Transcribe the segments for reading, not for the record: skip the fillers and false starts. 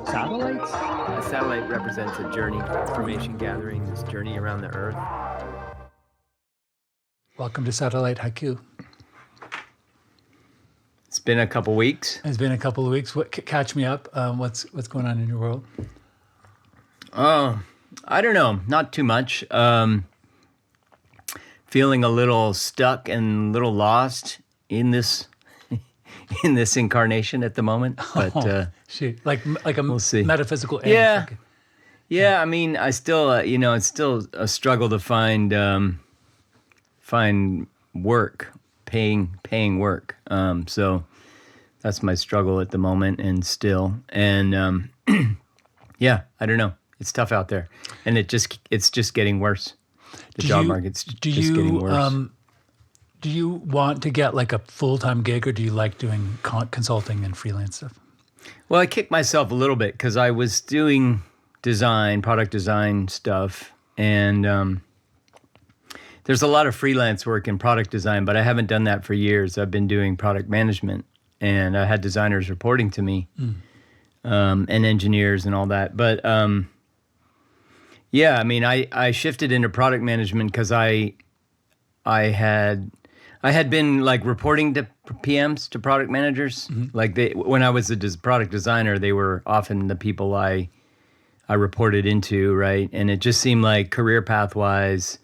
Satellites? A satellite represents a journey, information gathering, this journey around the Earth. Welcome to Satellite Haiku. It's been a couple weeks. It's been a couple of weeks. Catch me up. What's going on in your world? Oh, I don't know. Not too much. Feeling a little stuck and a little lost in this in this incarnation at the moment. But like a we'll see. Metaphysical end. Yeah. Yeah, I mean, I still, it's still a struggle to find work, paying work. So that's my struggle at the moment, and yeah, I don't know. It's tough out there, and it's just getting worse. The job market's just getting worse. Do you want to get like a full-time gig, or do you like doing consulting and freelance stuff? Well, I kicked myself a little bit because I was doing product design stuff, and there's a lot of freelance work in product design, but I haven't done that for years. I've been doing product management, and I had designers reporting to me, and engineers and all that. But yeah, I mean, I shifted into product management because I had been like reporting to PMs, to product managers. Mm-hmm. Like when I was a product designer, they were often the people I reported into, right? And it just seemed like career path-wise,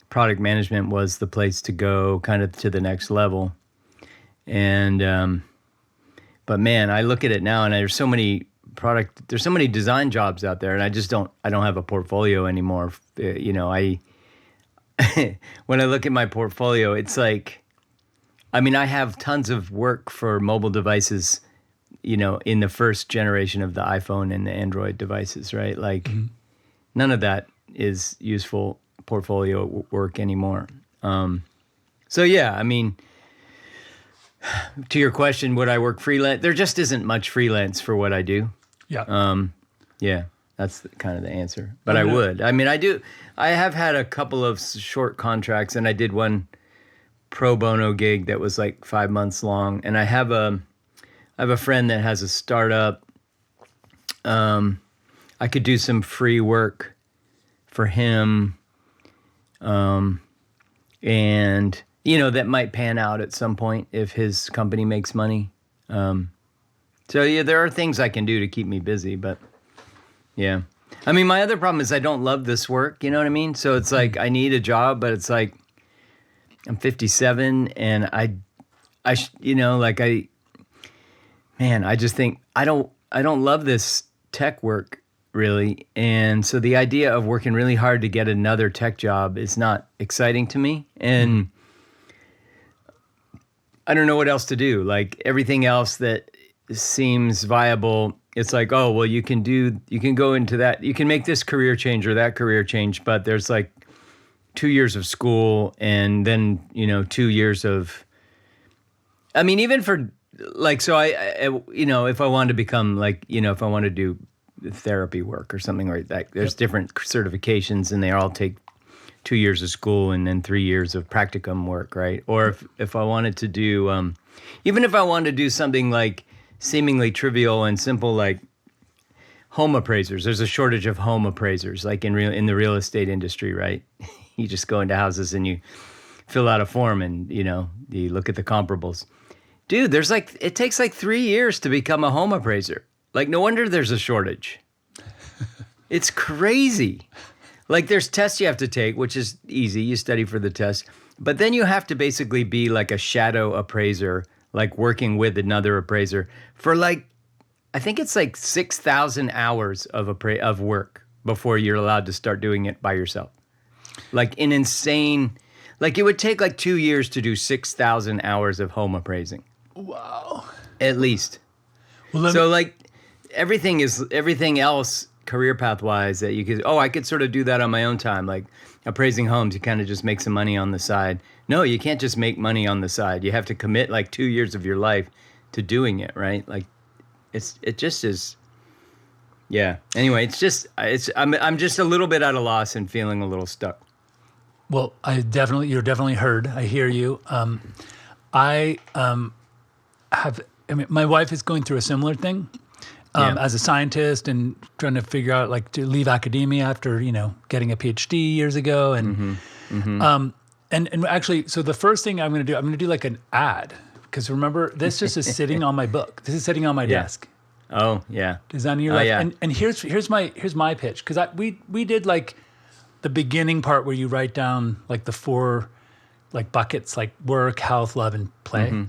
product management was the place to go, kind of to the next level. And but man, I look at it now, and there's so many design jobs out there, and I don't have a portfolio anymore. When I look at my portfolio, it's like, I mean, I have tons of work for mobile devices, in the first generation of the iPhone and the Android devices, right? Like, none of that is useful portfolio work anymore. So yeah, I mean, to your question, would I work freelance? There just isn't much freelance for what I do. Yeah. Yeah, that's kind of the answer. But I would. I mean, I have had a couple of short contracts, and I did one pro bono gig that was like 5 months long. And I have a friend that has a startup. I could do some free work for him. And, that might pan out at some point if his company makes money. So yeah, there are things I can do to keep me busy, but yeah. I mean, my other problem is I don't love this work, you know what I mean? So it's like I need a job, but it's like I'm 57, and I just think I don't love this tech work really. And so the idea of working really hard to get another tech job is not exciting to me. And I don't know what else to do. Like everything else that seems viable, it's like, oh, well, you can go into that, you can make this career change or that career change, but there's like 2 years of school, and then 2 years of, I mean, even for like, so I if I wanted to become like, if I want to do therapy work or something like that, there's different certifications, and they all take 2 years of school and then 3 years of practicum work, right? Or if I wanted to do, even if I wanted to do something like seemingly trivial and simple, like home appraisers. There's a shortage of home appraisers, like in the real estate industry, right? You just go into houses and you fill out a form, and you look at the comparables. Dude, it takes like 3 years to become a home appraiser. Like, no wonder there's a shortage. It's crazy. Like, there's tests you have to take, which is easy. You study for the test. But then you have to basically be like a shadow appraiser, like working with another appraiser for like, I think it's like 6,000 hours of work before you're allowed to start doing it by yourself. Like an insane, like it would take like 2 years to do 6,000 hours of home appraising. Wow. At least. Well, so like everything else career path wise that you could, I could sort of do that on my own time. Like appraising homes, you kind of just make some money on the side. No, you can't just make money on the side. You have to commit like 2 years of your life to doing it, right? Like it just is. Yeah. Anyway, I'm just a little bit at a loss and feeling a little stuck. Well, you're definitely heard. I hear you. My wife is going through a similar thing. as a scientist and trying to figure out like to leave academia after, getting a PhD years ago. And, and actually, so the first thing I'm going to do like an ad, because remember, this just is sitting on my book. This is sitting on my desk. Oh yeah. Designing Your Life. Yeah. And here's my pitch. Cause we did like the beginning part where you write down like the 4 like buckets, like work, health, love, and play.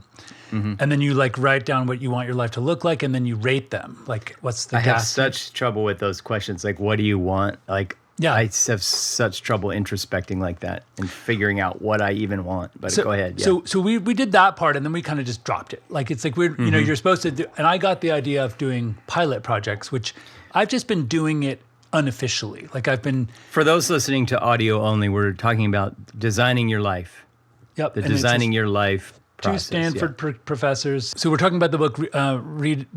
And then you like write down what you want your life to look like, and then you rate them. Like, what's the? I have such trouble with those questions. Like, what do you want? Like, I have such trouble introspecting like that and figuring out what I even want. But go ahead. Yeah. So we did that part, and then we kind of just dropped it. Like, it's like we're you're supposed to do. And I got the idea of doing pilot projects, which I've just been doing it unofficially. Like I've been. For those listening to audio only, we're talking about designing your life. Yep. The designing your life. Process, 2 Stanford professors. So we're talking about the book,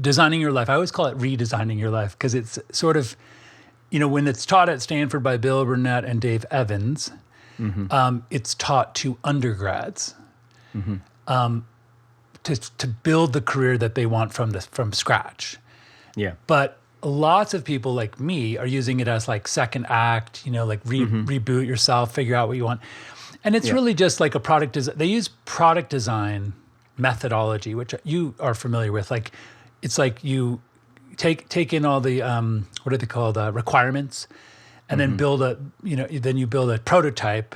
Designing Your Life. I always call it Redesigning Your Life because it's sort of, when it's taught at Stanford by Bill Burnett and Dave Evans, it's taught to undergrads to build the career that they want from scratch. Yeah. But lots of people like me are using it as like second act, like reboot yourself, figure out what you want. And it's really just like a product design. They use product design methodology, which you are familiar with. Like, it's like you take in all the what are they called, requirements, and then build then you build a prototype,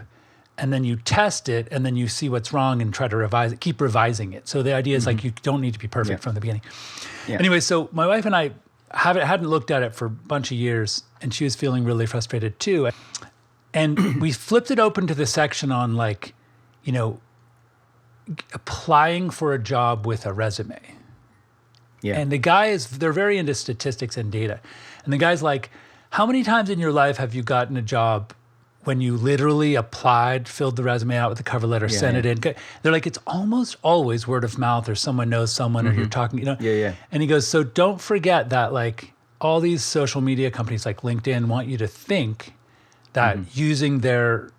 and then you test it, and then you see what's wrong and try to revise it, keep revising it. So the idea is like you don't need to be perfect from the beginning. Yeah. Anyway, so my wife and I hadn't looked at it for a bunch of years, and she was feeling really frustrated too. And we flipped it open to the section on like, applying for a job with a resume. Yeah. And the guy they're very into statistics and data. And the guy's like, how many times in your life have you gotten a job when you literally applied, filled the resume out with the cover letter, sent it in? They're like, it's almost always word of mouth or someone knows someone or you're talking, Yeah. And he goes, so don't forget that like all these social media companies like LinkedIn want you to think that using their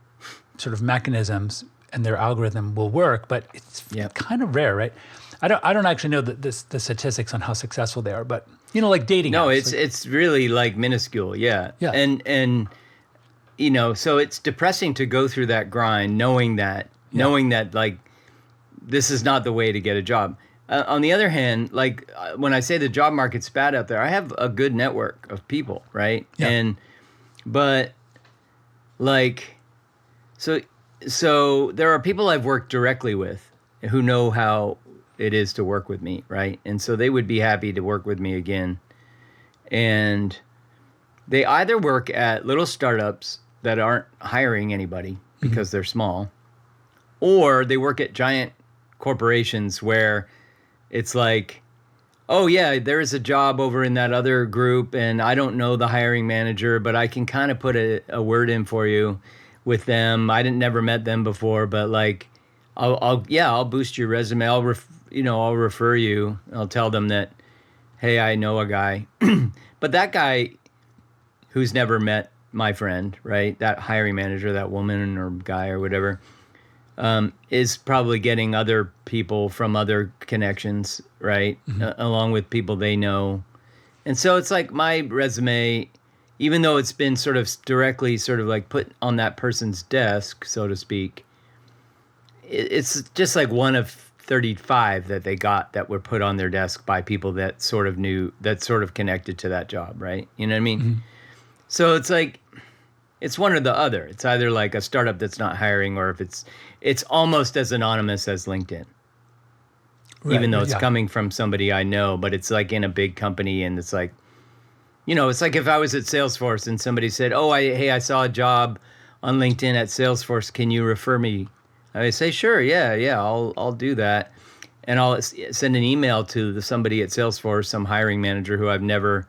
sort of mechanisms and their algorithm will work, but it's kind of rare, right? I don't actually know the statistics on how successful they are, but like dating. No, apps, it's really like minuscule, yeah. And so it's depressing to go through that grind, knowing that like this is not the way to get a job. On the other hand, like when I say the job market's bad out there, I have a good network of people, right? Yeah. But like, so there are people I've worked directly with who know how it is to work with me, right? And so they would be happy to work with me again. And they either work at little startups that aren't hiring anybody because they're small, or they work at giant corporations where it's like, oh yeah, there is a job over in that other group and I don't know the hiring manager, but I can kind of put a word in for you with them. I never met them before, but like, I'll boost your resume. I'll refer you. I'll tell them that, hey, I know a guy, but that guy who's never met my friend, right? That hiring manager, that woman or guy or whatever, is probably getting other people from other connections, right? Along with people they know. And so it's like my resume, even though it's been sort of directly sort of like put on that person's desk, so to speak, it's just like one of 35 that they got that were put on their desk by people that sort of knew, that sort of connected to that job, right? You know what I mean? So it's like, it's one or the other. It's either like a startup that's not hiring, or if it's almost as anonymous as LinkedIn. Right, even though it's coming from somebody I know, but it's like in a big company, and it's like, it's like if I was at Salesforce and somebody said, "Oh, I saw a job on LinkedIn at Salesforce. Can you refer me?" I say, "Sure, yeah, I'll do that," and I'll send an email to somebody at Salesforce, some hiring manager who I've never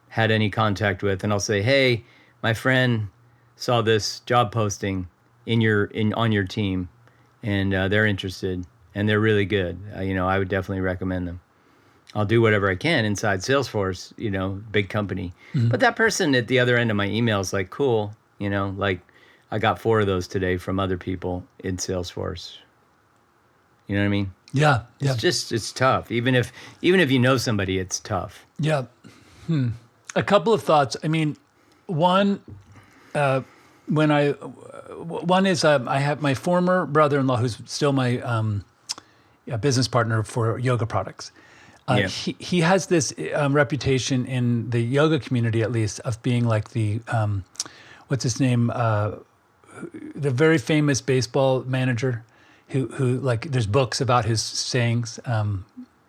had any contact with, and I'll say, "Hey, my friend saw this job posting on your team, and they're interested, and they're really good. I would definitely recommend them." I'll do whatever I can inside Salesforce, big company. But that person at the other end of my email is like, cool, like I got 4 of those today from other people in Salesforce. You know what I mean? Yeah. It's tough. Even if you know somebody, it's tough. Yeah. A couple of thoughts. I mean, one, one is I have my former brother-in-law who's still my business partner for yoga products. He has this reputation in the yoga community, at least, of being like the what's his name, the very famous baseball manager, who like there's books about his sayings.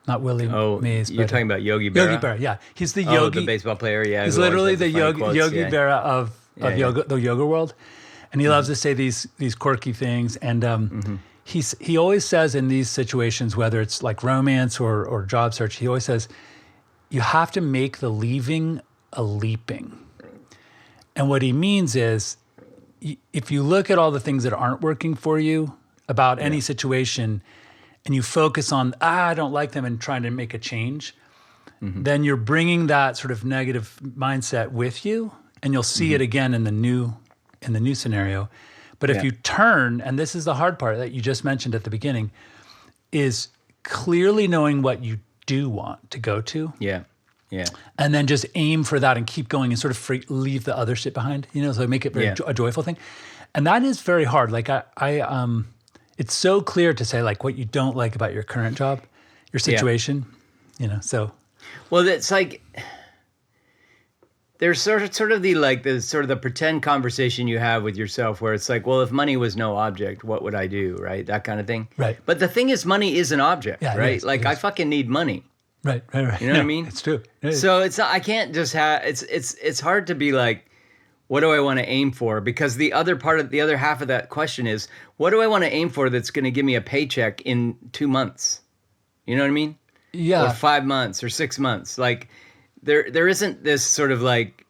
Not Willie Mays. You're talking about Yogi Berra? Yogi Berra, yeah. He's the yogi. The baseball player, yeah. He's literally the Yogi Berra of yoga, the yoga world. And he loves to say these quirky things. And he always says in these situations, whether it's like romance or job search, he always says, you have to make the leaving a leaping. And what he means is, if you look at all the things that aren't working for you about any situation, and you focus on, I don't like them, and trying to make a change, then you're bringing that sort of negative mindset with you, and you'll see it again in the new scenario. But if you turn, and this is the hard part that you just mentioned at the beginning, is clearly knowing what you do want to go to. Yeah. And then just aim for that and keep going and sort of leave the other shit behind, so make it a joyful thing. And that is very hard. Like it's so clear to say like what you don't like about your current job, your situation, so. Well, it's like, there's sort of the pretend conversation you have with yourself where it's like, well, if money was no object, what would I do? Right. That kind of thing. Right. But the thing is, money is an object, right? I fucking need money. Right. You know what I mean? It's true. So it's not, I can't just have, it's hard to be like, what do I want to aim for? Because the other half of that question is, what do I want to aim for that's going to give me a paycheck in 2 months? You know what I mean? Yeah. Or 5 months or 6 months. Like there isn't this sort of like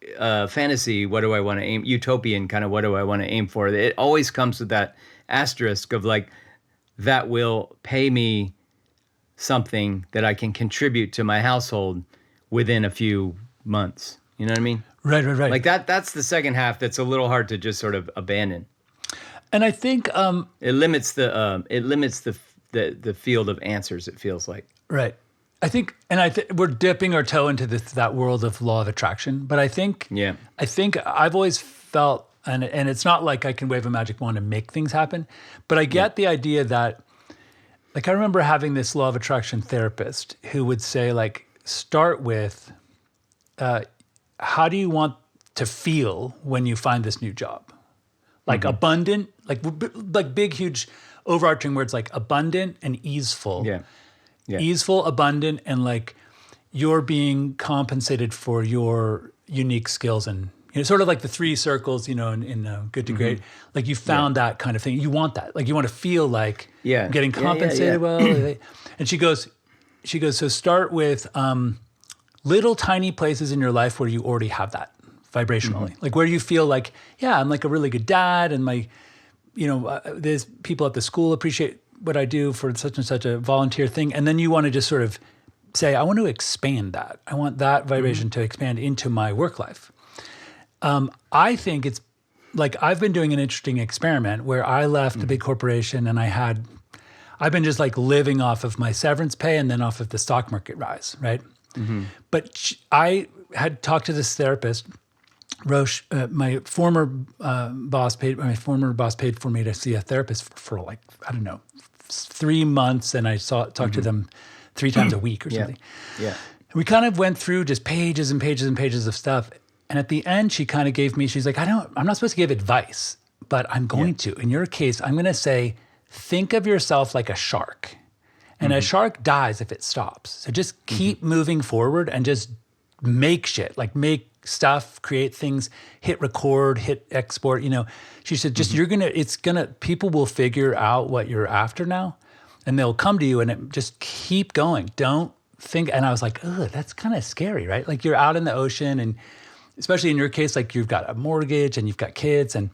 fantasy, what do I want to aim, utopian kind of what do I want to aim for? It always comes with that asterisk of like, that will pay me something that I can contribute to my household within a few months. You know what I mean? Right. Like that's the second half that's a little hard to just sort of abandon. And I think it limits the field of answers, it feels like. Right. I think we're dipping our toe into that world of law of attraction, but I think I've always felt, and it's not like I can wave a magic wand and make things happen, but I get the idea that, like, I remember having this law of attraction therapist who would say, like, start with, how do you want to feel when you find this new job? Like abundant, like big, huge, overarching words like abundant and easeful. Yeah. Easeful, abundant, and like you're being compensated for your unique skills and sort of like the 3 circles, in Good to Great. Like you found that kind of thing. You want that. Like you want to feel like getting compensated well. And she goes, so start with little tiny places in your life where you already have that vibrationally. Like where you feel like, I'm like a really good dad, and my, there's people at the school appreciate what I do for such and such a volunteer thing. And then you want to just sort of say, I want to expand that. I want that vibration to expand into my work life. I think it's like I've been doing an interesting experiment where I left a big corporation and I've been just like living off of my severance pay and then off of the stock market rise, right? But I had talked to this therapist, Roche, my former boss paid for me to see a therapist for like, I don't know, 3 months, and I talked to them 3 times a week or something. Yeah. We kind of went through just pages and pages and pages of stuff. And at the end, she kind of gave me, she's like, I'm not supposed to give advice, but I'm going to. In your case, I'm going to say, think of yourself like a shark. And a shark dies if it stops. So just keep moving forward and just make shit, like make stuff, create things, hit record, hit export, She said, just people will figure out what you're after now, and they'll come to you, and just keep going. Don't think. And I was like, ugh, that's kind of scary, right? Like you're out in the ocean, and especially in your case, like you've got a mortgage and you've got kids, and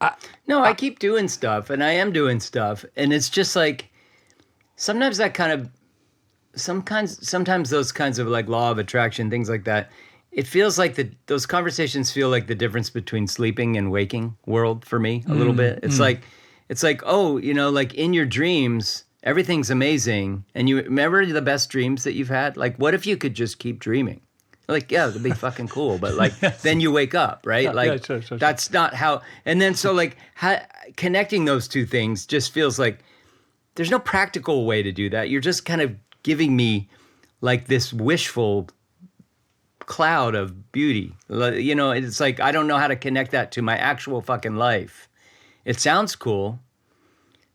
I keep doing stuff, and I am doing stuff, and it's just like sometimes those kinds of like law of attraction, things like that. It feels like those conversations feel like the difference between sleeping and waking world for me a little bit. It's like, like in your dreams, everything's amazing. And you remember the best dreams that you've had? Like, what if you could just keep dreaming? Like, yeah, it'd be fucking cool. But like, then you wake up, right? Yeah, like, sure. that's not how. And then so like connecting those two things just feels like there's no practical way to do that. You're just kind of giving me like this wishful cloud of beauty. You know, it's like, I don't know how to connect that to my actual fucking life. It sounds cool,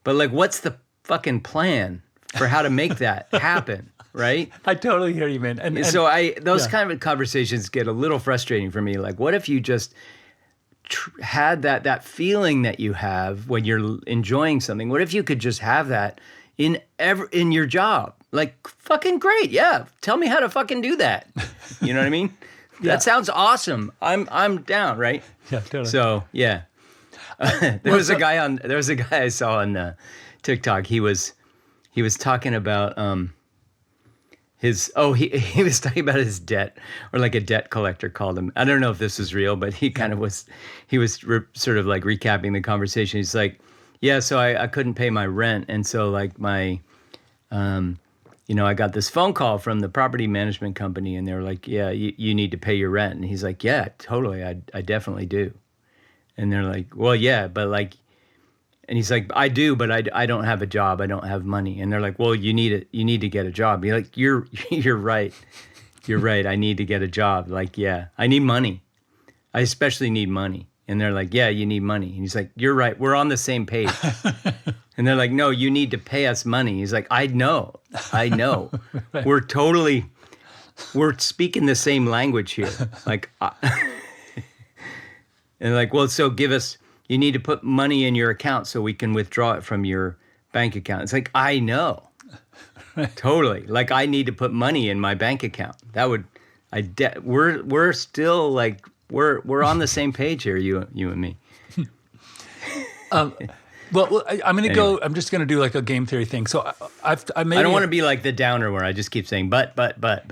but like, what's the fucking plan for how to make that happen? Right? I totally hear you, man. And so those kind of conversations get a little frustrating for me. Like, what if you just had that feeling that you have when you're enjoying something? What if you could just have that in your job? Like, fucking great. Yeah. Tell me how to fucking do that. You know what I mean? Yeah. That sounds awesome. I'm down, right? Yeah, totally. So, yeah. There was a guy I saw on TikTok. He was talking about he was talking about his debt, or like a debt collector called him. I don't know if this is real, but he kind of was, sort of like recapping the conversation. He's like, yeah, so I couldn't pay my rent. And so like my, I got this phone call from the property management company, and they were like, yeah, you need to pay your rent. And he's like, yeah, totally. I definitely do. And they're like, well, yeah, but like, and he's like, I do, but I don't have a job. I don't have money. And they're like, well, you need to get a job. You're like, you're right. You're right. I need to get a job. Like, yeah, I need money. I especially need money. And they're like, yeah, you need money. And he's like, you're right. We're on the same page. And they're like, no, you need to pay us money. He's like, I know. Right. We're speaking the same language here. Like, and like, well, so you need to put money in your account so we can withdraw it from your bank account. It's like, I know. Right. Totally. Like, I need to put money in my bank account. We're still like, we're on the same page here, you and me. Well, I'm going to go. I'm just going to do like a game theory thing. So I don't want to be like the downer where I just keep saying but.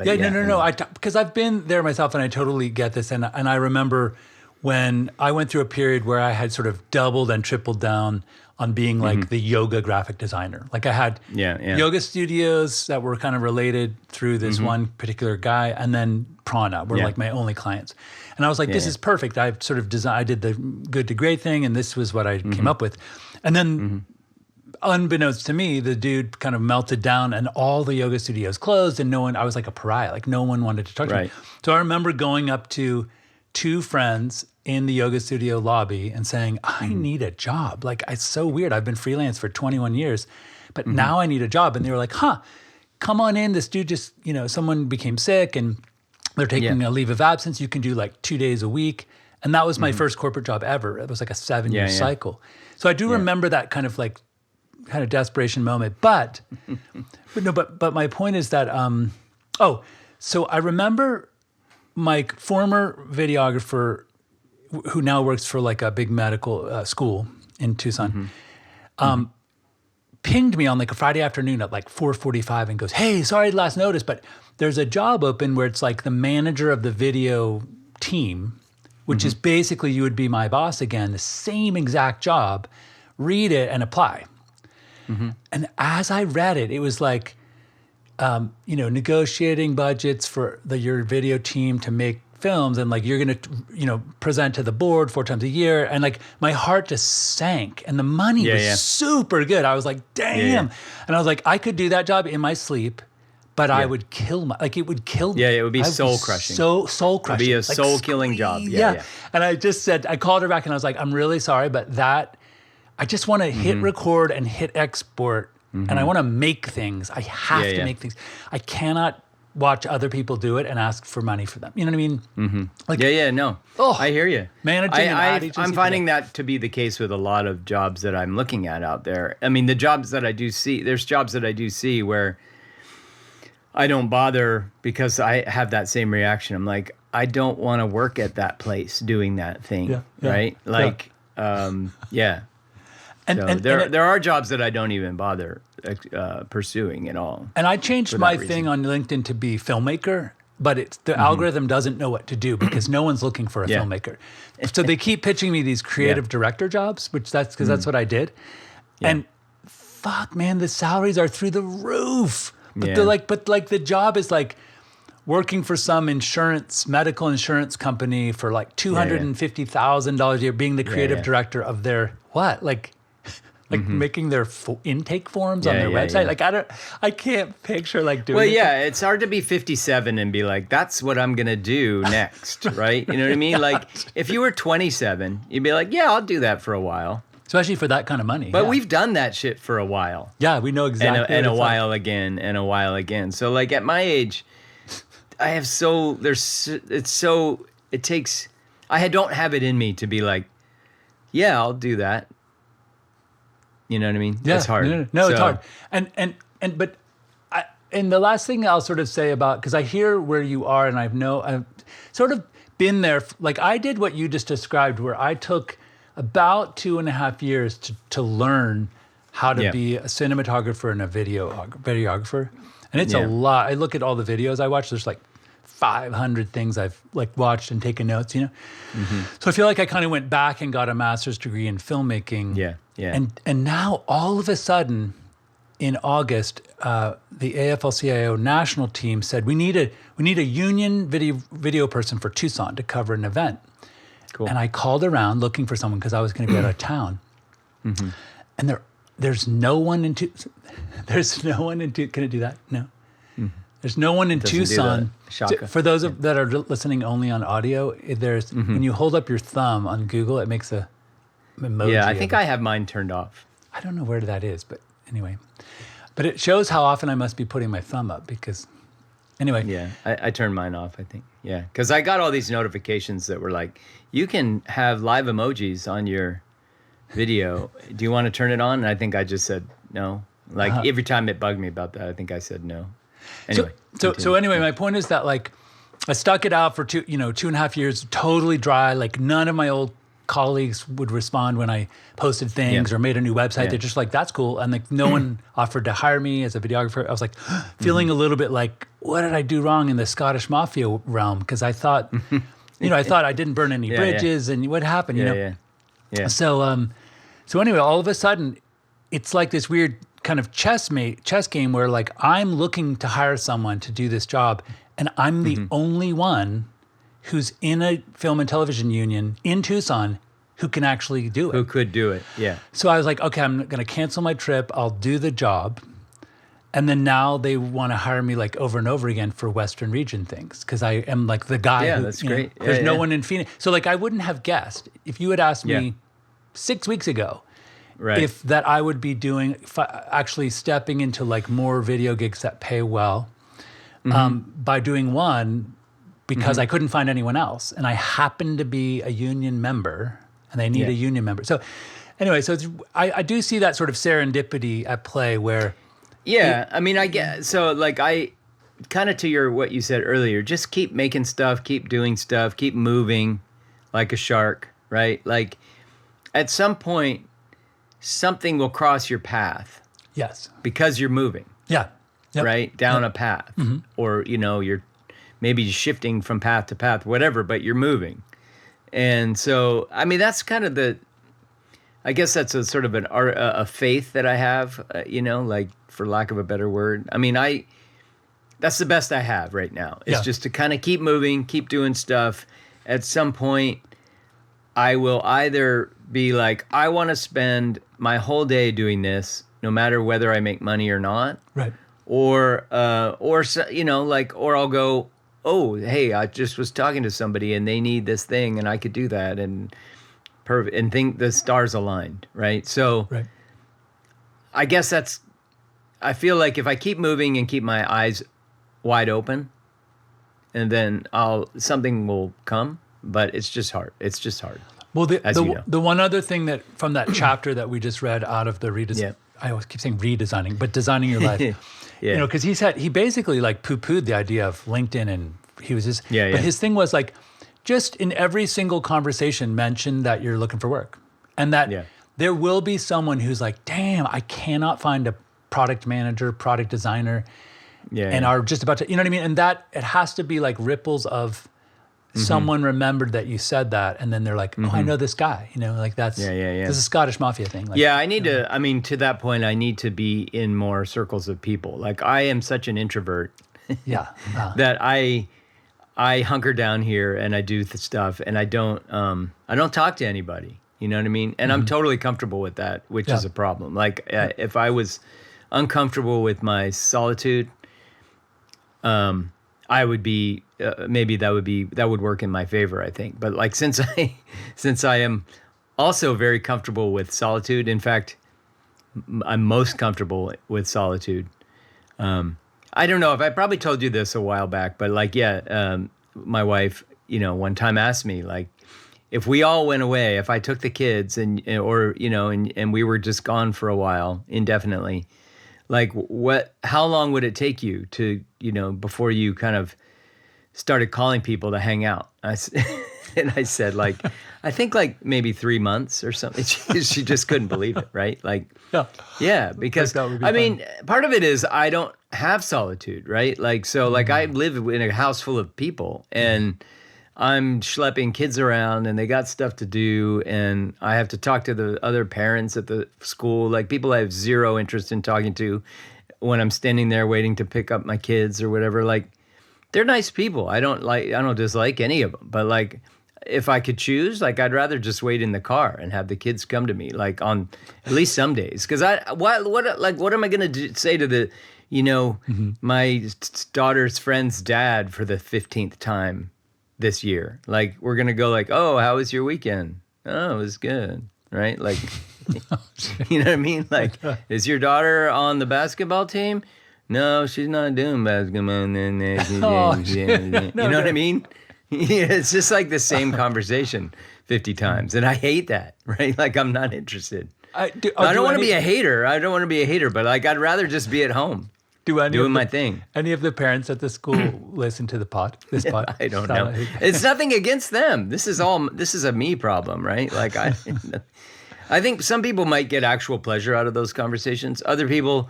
Yeah, no. Because I've been there myself, and I totally get this. And I remember when I went through a period where I had sort of doubled and tripled down on being like the yoga graphic designer. Like I had yoga studios that were kind of related through this one particular guy, and then Prana were like my only clients. And I was like, this is perfect. I've sort of I did the good to great thing, and this was what I came up with. And then unbeknownst to me, the dude kind of melted down, and all the yoga studios closed, and I was like a pariah. Like no one wanted to talk to me. So I remember going up to two friends in the yoga studio lobby and saying, I need a job. Like, it's so weird. I've been freelance for 21 years, but now I need a job. And they were like, come on in. This dude just, someone became sick and they're taking a leave of absence. You can do like 2 days a week. And that was my first corporate job ever. It was like a 7-year cycle. So I do remember that kind of desperation moment. But my point is that, so I remember my former videographer, who now works for like a big medical school in Tucson, pinged me on like a Friday afternoon at like 4:45 and goes, hey, sorry last notice, but there's a job open where it's like the manager of the video team, which is basically you would be my boss again, the same exact job, read it and apply. And as I read it, it was like, negotiating budgets for your video team to make films, and like you're going to, present to the board 4 times a year. And like my heart just sank, and the money was super good. I was like, damn. And I was like, I could do that job in my sleep, but I would kill it would kill me. Yeah, it would be soul crushing. So soul crushing. It would be a soul killing job. Yeah. And I just said, I called her back and I was like, I'm really sorry, but I just want to hit record and hit export, and I want to make things. I have to make things. I cannot watch other people do it and ask for money for them. You know what I mean? Like, no. I hear you. Managing an ad agency. I'm finding that to be the case with a lot of jobs that I'm looking at out there. I mean, the jobs that I do see, there's jobs that I do see where I don't bother because I have that same reaction. I'm like, I don't want to work at that place doing that thing, right? Like, And there are jobs that I don't even bother pursuing at all. And I changed my thing on LinkedIn to be filmmaker, but the algorithm doesn't know what to do because no one's looking for a filmmaker. So they keep pitching me these creative director jobs, that's what I did. And fuck, man, the salaries are through the roof. But the job is like working for some medical insurance company for like $250,000 a year, being the creative director of their what? Like making their intake forms on their website. Like I can't picture like doing. Well, yeah, it's hard to be 57 and be like, that's what I'm gonna do next, right? You know what I mean? Like if you were 27, you'd be like, yeah, I'll do that for a while. Especially for that kind of money. But we've done that shit for a while. Yeah, we know exactly. And a while again, and a while again. So like at my age, I don't have it in me to be like, yeah, I'll do that. You know what I mean? Yeah, it's hard. No, it's hard. And the last thing I'll sort of say about, because I hear where you are, and I've sort of been there. Like I did what you just described, where I took about 2.5 years to learn how to be a cinematographer and a videographer. And it's a lot. I look at all the videos I watch. There's like 500 things I've like watched and taken notes, you know? So I feel like I kind of went back and got a master's degree in filmmaking. Yeah. And now all of a sudden in August, the AFL-CIO national team said, we need a union video person for Tucson to cover an event. Cool. And I called around looking for someone because I was going to be out of town. And there's no one in Tucson. Can it do that? No. There's no one in Tucson. For those that are listening only on audio, there's when you hold up your thumb on Google, it makes a emoji. Yeah, I think I have mine turned off. I don't know where that is, but anyway. But it shows how often I must be putting my thumb up because, anyway. Yeah, I turned mine off, I think. Yeah, because I got all these notifications that were like, you can have live emojis on your video. Do you want to turn it on? And I think I just said no. Like every time it bugged me about that, I think I said no. Anyway. So anyway, my point is that like I stuck it out for 2.5 years, totally dry. Like none of my old colleagues would respond when I posted things or made a new website. They're just like, that's cool. And like no one offered to hire me as a videographer. I was like feeling a little bit like, what did I do wrong in the Scottish mafia realm? Because I thought, I thought I didn't burn any bridges and what happened, you know? Yeah. So anyway, all of a sudden it's like this weird kind of chess game where like I'm looking to hire someone to do this job and I'm the only one who's in a film and television union in Tucson who can actually do it. Who could do it, yeah. So I was like, okay, I'm going to cancel my trip. I'll do the job. And then now they want to hire me like over and over again for Western region things because I am like the guy who, that's great. There's no one in Phoenix. So like I wouldn't have guessed if you had asked me 6 weeks ago if that I would be doing, actually stepping into like more video gigs that pay well by doing one because I couldn't find anyone else. And I happened to be a union member and they need a union member. So anyway, so I do see that sort of serendipity at play where... Yeah, I mean, I get... So like I... Kind of to what you said earlier, just keep making stuff, keep doing stuff, keep moving like a shark, right? Like at some point... something will cross your path. Yes. Because you're moving. Yeah. Yep. Right? Down a path. Or, you're maybe shifting from path to path, whatever, but you're moving. And so, I mean, that's kind of I guess that's a sort of a faith that I have, like for lack of a better word. I mean, that's the best I have right now. It's just to kind of keep moving, keep doing stuff. At some point, I will either be like, I want to spend my whole day doing this, no matter whether I make money or not. Right. Or I'll go, oh, hey, I just was talking to somebody and they need this thing and I could do that and think the stars aligned, right? So I guess I feel like if I keep moving and keep my eyes wide open, and then something will come, but it's just hard. It's just hard. Well, the one other thing that from that chapter that we just read out of the redesign, I always keep saying redesigning, but designing your life. Because he basically like poo-pooed the idea of LinkedIn, and he was just, but his thing was like, just in every single conversation, mention that you're looking for work, and that there will be someone who's like, damn, I cannot find a product manager, product designer, and are just about to, you know what I mean? And that it has to be like ripples of someone remembered that you said that, and then they're like, oh, I know this guy, like that's this is a Scottish mafia thing. Like, I need to, I mean, to that point, I need to be in more circles of people. Like I am such an introvert Yeah. that I hunker down here and I do the stuff and I don't talk to anybody. You know what I mean? And I'm totally comfortable with that, which is a problem. Like if I was uncomfortable with my solitude, I would be maybe that would work in my favor, I think. But like since I am also very comfortable with solitude, in fact, I'm most comfortable with solitude. I don't know if I probably told you this a while back, but like, my wife, one time asked me, like, if we all went away, if I took the kids and we were just gone for a while indefinitely, like how long would it take you to, before you kind of started calling people to hang out? And I said, like, I think like maybe 3 months or something. She just couldn't believe it, right? Like, yeah, because I mean, part of it is I don't have solitude, right? Like, so like I live in a house full of people and I'm schlepping kids around and they got stuff to do and I have to talk to the other parents at the school, like people I have zero interest in talking to when I'm standing there waiting to pick up my kids or whatever. Like, they're nice people. I don't dislike any of them, but like, if I could choose, like I'd rather just wait in the car and have the kids come to me, like on at least some days. Because what am I gonna say to the, my daughter's friend's dad for the 15th time this year? Like we're gonna go like, oh, how was your weekend? Oh, it was good, right? Like, you know what I mean? Like, is your daughter on the basketball team? No, she's not doing basketball. You know what I mean? Yeah, it's just like the same conversation 50 times. And I hate that, right? Like, I'm not interested. I don't want to be a hater. I don't want to be a hater, but like, I'd rather just be at home doing my thing. Any of the parents at the school listen to this pod? I don't know. It's nothing against them. This is a me problem, right? Like, I think some people might get actual pleasure out of those conversations. Other people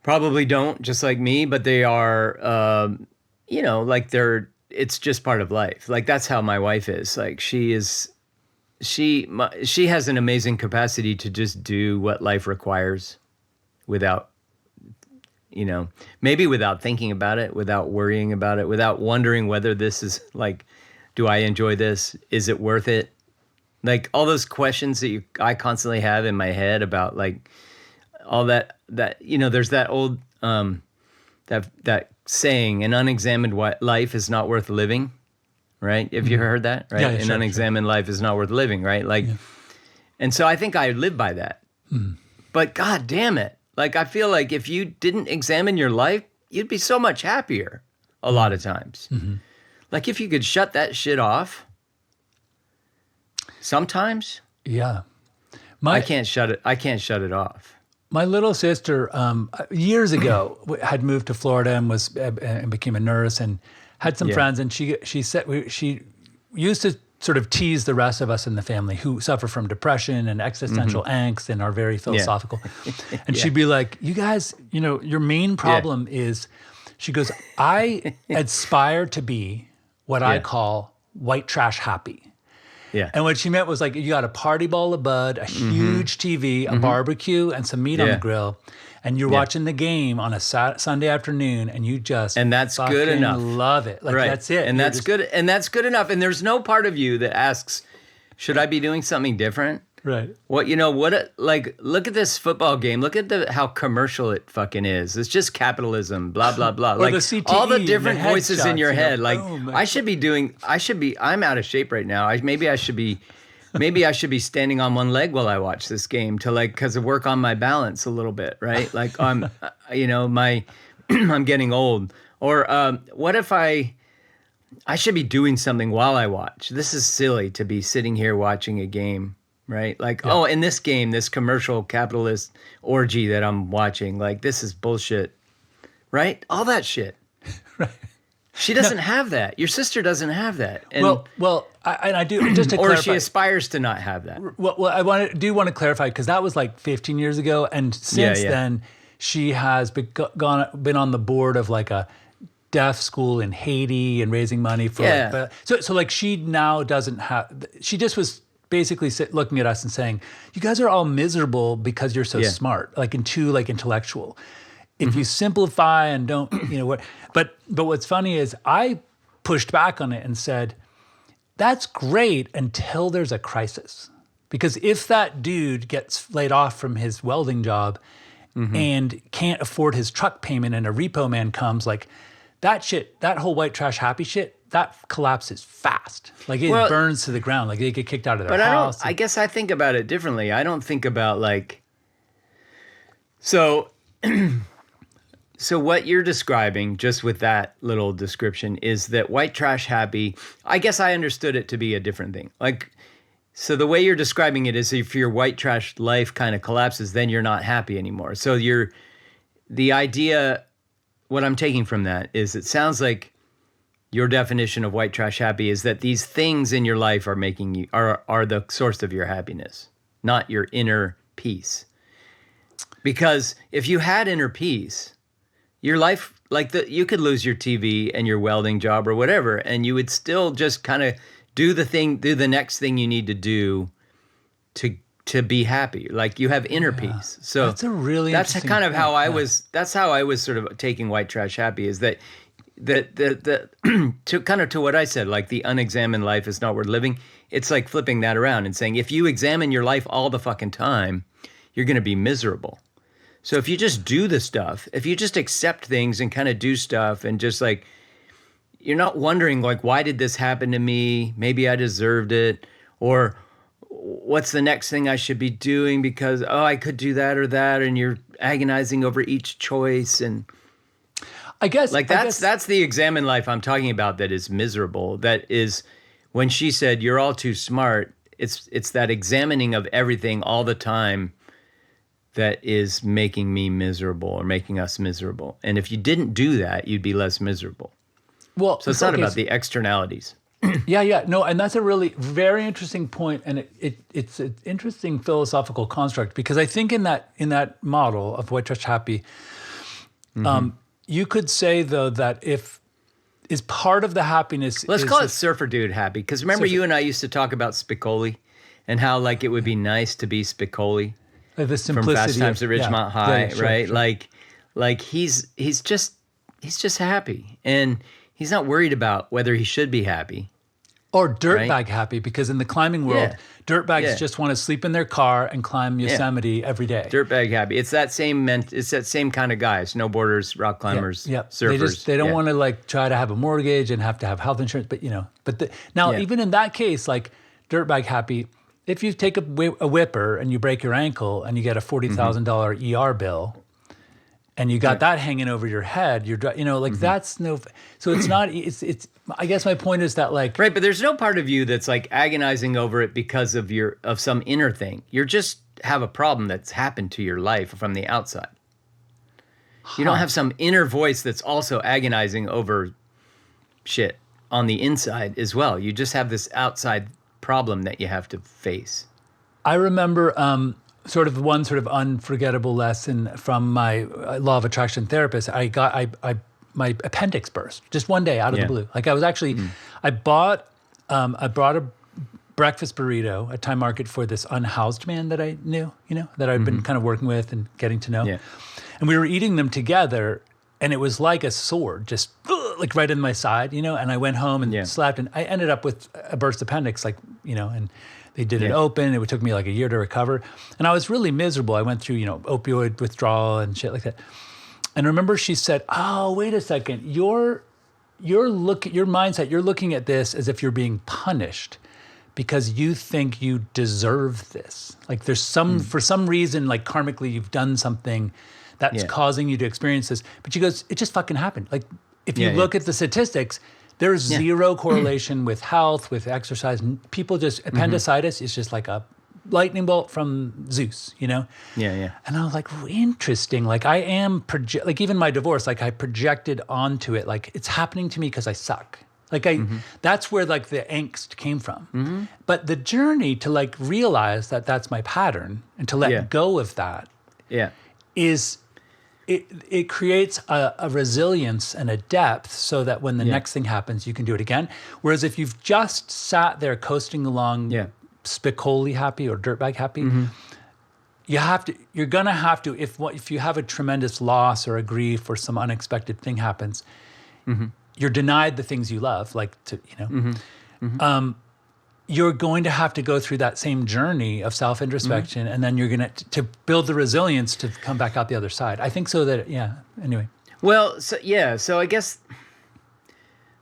probably don't, just like me, but they are, like it's just part of life. Like that's how my wife is. Like she has an amazing capacity to just do what life requires without, maybe without thinking about it, without worrying about it, without wondering whether this is like, do I enjoy this? Is it worth it? Like all those questions that I constantly have in my head about like all that, there's that old, that saying, an unexamined life is not worth living, right? Have you heard that? Right? An unexamined life is not worth living, right? Like, and so I think I live by that. But God damn it. Like, I feel like if you didn't examine your life, you'd be so much happier a lot of times. Like if you could shut that shit off sometimes. Yeah. I can't shut it off. My little sister, years ago, had moved to Florida and became a nurse and had some friends. And she said she used to sort of tease the rest of us in the family who suffer from depression and existential angst and are very philosophical. And she'd be like, "You guys, your main problem is," she goes, "I aspire to be what I call white trash happy." Yeah. And what she meant was like, you got a party bowl of bud, a huge TV, a barbecue, and some meat on the grill, and you're watching the game on a Sunday afternoon, and you just and that's good enough. Love it. Like that's it. And that's good. And that's good enough. And there's no part of you that asks, should I be doing something different? Right. Look at this football game. Look at how commercial it fucking is. It's just capitalism, blah, blah, blah. Or like the CTE all the different voices in your head. Like I'm out of shape right now. Maybe I should be standing on one leg while I watch this game because of work on my balance a little bit, right? Like I'm, I'm getting old. Or what if I should be doing something while I watch? This is silly to be sitting here watching a game. Right? Like, in this game, this commercial capitalist orgy that I'm watching, like, this is bullshit. Right? All that shit. Right. She doesn't have that. Your sister doesn't have that. And, I do, just to clarify. Or she aspires to not have that. Well, I do want to clarify, because that was like 15 years ago. And since then, she has been on the board of like a deaf school in Haiti and raising money for so like she now doesn't have, she just was basically looking at us and saying, you guys are all miserable because you're so smart, like and too like intellectual. if you simplify and don't, but what's funny is I pushed back on it and said, that's great until there's a crisis. Because if that dude gets laid off from his welding job and can't afford his truck payment and a repo man comes, like that shit, that whole white trash happy shit, that collapses fast. Like it burns to the ground. Like they get kicked out of their house. I guess I think about it differently. I don't think about like, so what you're describing just with that little description is that white trash happy, I guess I understood it to be a different thing. Like, so the way you're describing it is if your white trash life kind of collapses, then you're not happy anymore. So the idea, what I'm taking from that is it sounds like your definition of white trash happy is that these things in your life are making you, are the source of your happiness, not your inner peace. Because if you had inner peace, your life, you could lose your TV and your welding job or whatever, and you would still just kind of do the next thing you need to do to be happy. Like you have inner peace. So that's a really that's interesting kind of point. how I was. That's how I was sort of taking white trash happy. Is that to what I said, like the unexamined life is not worth living. It's like flipping that around and saying if you examine your life all the fucking time, you're going to be miserable. So if you just do the stuff, if you just accept things and kind of do stuff and just like, you're not wondering like, why did this happen to me? Maybe I deserved it. Or what's the next thing I should be doing because, I could do that or that. And you're agonizing over each choice. And I guess that's the examined life I'm talking about that is miserable. That is when she said, you're all too smart. It's that examining of everything all the time that is making me miserable or making us miserable. And if you didn't do that, you'd be less miserable. Well, so it's not about the externalities. Yeah. No, and that's a really very interesting point, and it's an interesting philosophical construct because I think in that model of white trash happy, you could say though that if is part of the happiness. Let's call it surfer dude happy because remember you and I used to talk about Spicoli and how like it would be nice to be Spicoli the simplicity from Fast Times at Ridgemont High, sure, right? Sure. Like he's just happy and. He's not worried about whether he should be happy. Or dirtbag happy, because in the climbing world, dirtbags just want to sleep in their car and climb Yosemite every day. Dirtbag happy. It's that same kind of guy. Snowboarders, rock climbers, surfers. They don't want to like try to have a mortgage and have to have health insurance. But even in that case, like dirtbag happy, if you take a whipper and you break your ankle and you get a $40,000 ER bill, and you got that hanging over your head, that's no, so it's not, it's, I guess my point is that like. Right, but there's no part of you that's like agonizing over it because of some inner thing. You just have a problem that's happened to your life from the outside. You don't have some inner voice that's also agonizing over shit on the inside as well. You just have this outside problem that you have to face. I remember, sort of unforgettable lesson from my law of attraction therapist. My appendix burst just one day out of the blue. Like I was actually, I brought a breakfast burrito at Time Market for this unhoused man that I knew, that I'd been kind of working with and getting to know. Yeah. And we were eating them together and it was like a sword, just like right in my side, and I went home and slept and I ended up with a burst appendix, and they did it open. It took me like a year to recover. And I was really miserable. I went through, opioid withdrawal and shit like that. And I remember she said, oh, wait a second. Your mindset, you're looking at this as if you're being punished because you think you deserve this. Like there's for some reason, like karmically, you've done something that's causing you to experience this. But she goes, it just fucking happened. Like if you look at the statistics, there's zero correlation with health, with exercise. People just, appendicitis is just like a lightning bolt from Zeus, Yeah. And I was like, interesting. Like I am, like even my divorce, like I projected onto it, like it's happening to me because I suck. Like that's where like the angst came from. But the journey to like realize that that's my pattern and to let go of that is... It creates a resilience and a depth so that when the next thing happens, you can do it again. Whereas if you've just sat there coasting along Spicoli happy or dirtbag happy, you're going to have to, if you have a tremendous loss or a grief or some unexpected thing happens, you're denied the things you love, like you're going to have to go through that same journey of self-introspection, and then you're going to build the resilience to come back out the other side. I think so that, anyway. Well, so I guess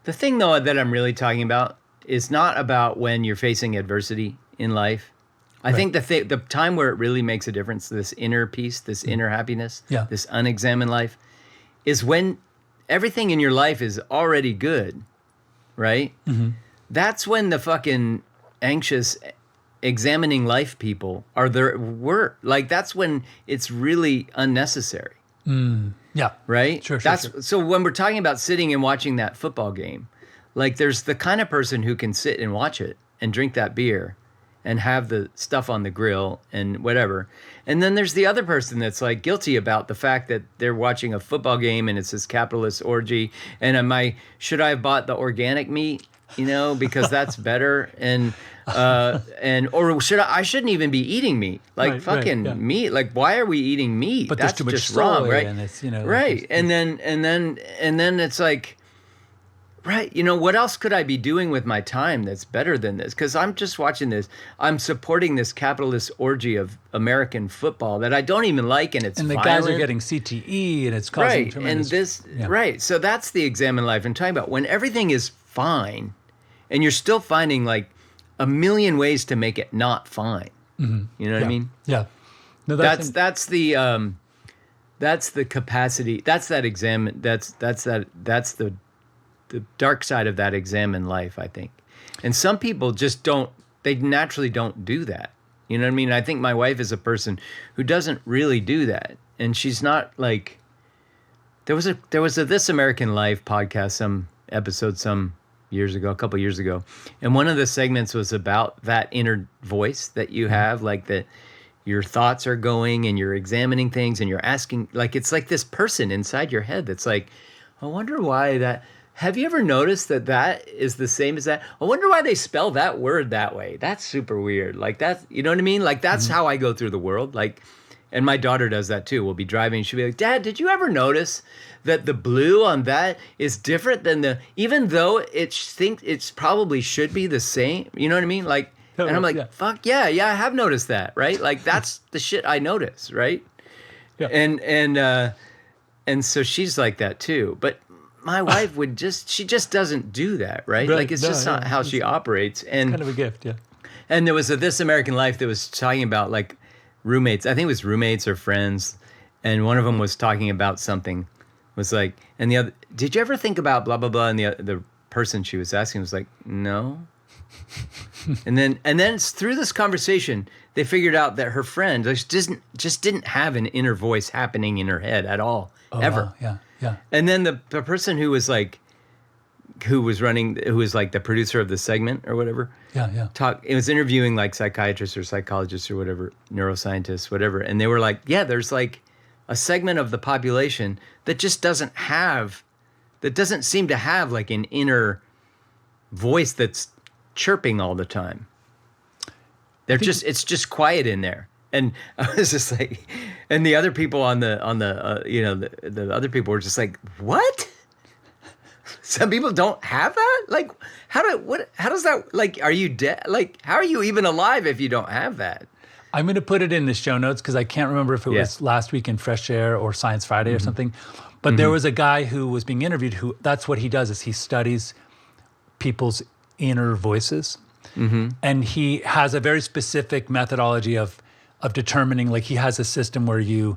the thing, though, that I'm really talking about is not about when you're facing adversity in life. I think the time where it really makes a difference, this inner peace, this inner happiness, this unexamined life, is when everything in your life is already good, right? That's when the fucking anxious, examining life people are there. Like, that's when it's really unnecessary. Yeah. Right? Sure. So when we're talking about sitting and watching that football game, like, there's the kind of person who can sit and watch it and drink that beer and have the stuff on the grill and whatever. And then there's the other person that's like guilty about the fact that they're watching a football game and it's this capitalist orgy. And should I have bought the organic meat? Because that's better. Or I shouldn't even be eating meat. Like, meat. Like, why are we eating meat? But that's there's too much just soy, wrong, right? And it's, right. And then it's like, right, what else could I be doing with my time that's better than this? Because I'm just watching this. I'm supporting this capitalist orgy of American football that I don't even like, and it's and the violent. guys are getting CTE, and it's causing tremendous. Right. So that's the examine life I'm talking about. When everything is fine, and you're still finding like a million ways to make it not fine. You know what I mean? Yeah. No, that's the capacity. That's that examine. That's the dark side of that examine life, I think. And some people just they naturally don't do that. You know what I mean? I think my wife is a person who doesn't really do that. And she's not like, there was a This American Life podcast, some a couple years ago. And one of the segments was about that inner voice that you have, like that your thoughts are going and you're examining things and you're asking, like, it's like this person inside your head that's like, I wonder why that. Have you ever noticed that is the same as that? I wonder why they spell that word that way. That's super weird. Like, that's, you know what I mean? Like, that's how I go through the world. Like, and my daughter does that too. We'll be driving. She'll be like, Dad, did you ever notice that the blue on that is different than even though it's probably should be the same. You know what I mean? Like, and I'm like, fuck yeah, I have noticed that, right? Like, that's the shit I notice, right? Yeah. And so she's like that too. But my wife she just doesn't do that, right? Like, it's just not how she operates. And it's kind of a gift, yeah. And there was a This American Life that was talking about like roommates. I think it was roommates or friends. And one of them was talking about something, was like, and the other, did you ever think about blah, blah, blah? And the person she was asking was like, no. and then through this conversation, they figured out that her friend just didn't have an inner voice happening in her head at all, ever. Wow. Yeah. Yeah. And then the person who was like the producer of the segment or whatever. Yeah. It was interviewing like psychiatrists or psychologists or whatever, neuroscientists, whatever. And they were like, yeah, there's like a segment of the population that just doesn't seem to have like an inner voice that's chirping all the time. It's just quiet in there. And I was just like, and the other people the other people were just like, what? Some people don't have that? Like, how does that, like, are you dead? Like, how are you even alive if you don't have that? I'm going to put it in the show notes because I can't remember if it was last week in Fresh Air or Science Friday or something. But there was a guy who was being interviewed who, that's what he does, is he studies people's inner voices. And he has a very specific methodology of determining, like, he has a system where an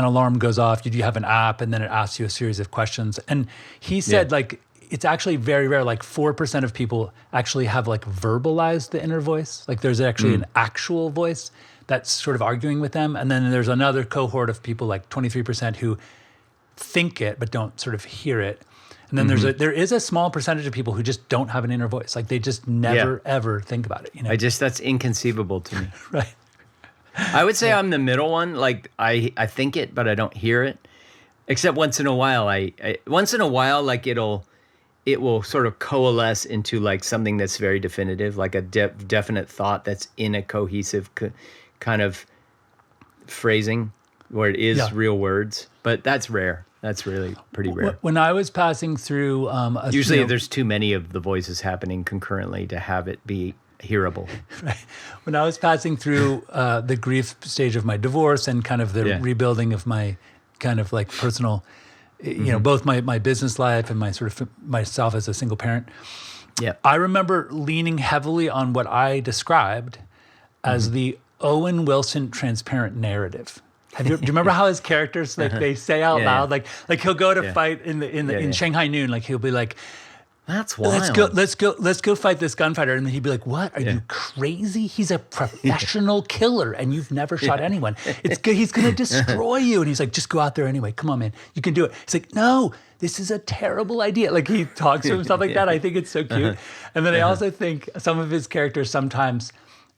alarm goes off, you have an app, and then it asks you a series of questions. And he said, like, it's actually very rare, like 4% of people actually have like verbalized the inner voice. Like, there's actually an actual voice that's sort of arguing with them. And then there's another cohort of people, like 23%, who think it but don't sort of hear it. And then there is a small percentage of people who just don't have an inner voice. Like, they just never ever think about it. You know, that's inconceivable to me. Right. I would say I'm the middle one. Like, I think it, but I don't hear it. Except once in a while, like it will sort of coalesce into like something that's very definitive, like a definite thought that's in a cohesive kind of phrasing where it is real words, but that's rare. That's really pretty rare. When I was passing through, usually there's too many of the voices happening concurrently to have it be hearable. Right. When I was passing through the grief stage of my divorce and kind of the rebuilding of my kind of like personal, you know, both my business life and my sort of myself as a single parent. Yeah. I remember leaning heavily on what I described as the Owen Wilson transparent narrative. Do you remember how his characters like they say out loud like he'll go to fight in Shanghai Noon, like he'll be like, that's wild. Let's go fight this gunfighter, and then he'd be like, "What? Are you crazy? He's a professional killer, and you've never shot anyone. It's good. He's going to destroy you." And he's like, "Just go out there anyway. Come on, man. You can do it." He's like, "No, this is a terrible idea." Like he talks to himself like that. I think it's so cute. And then I also think some of his characters sometimes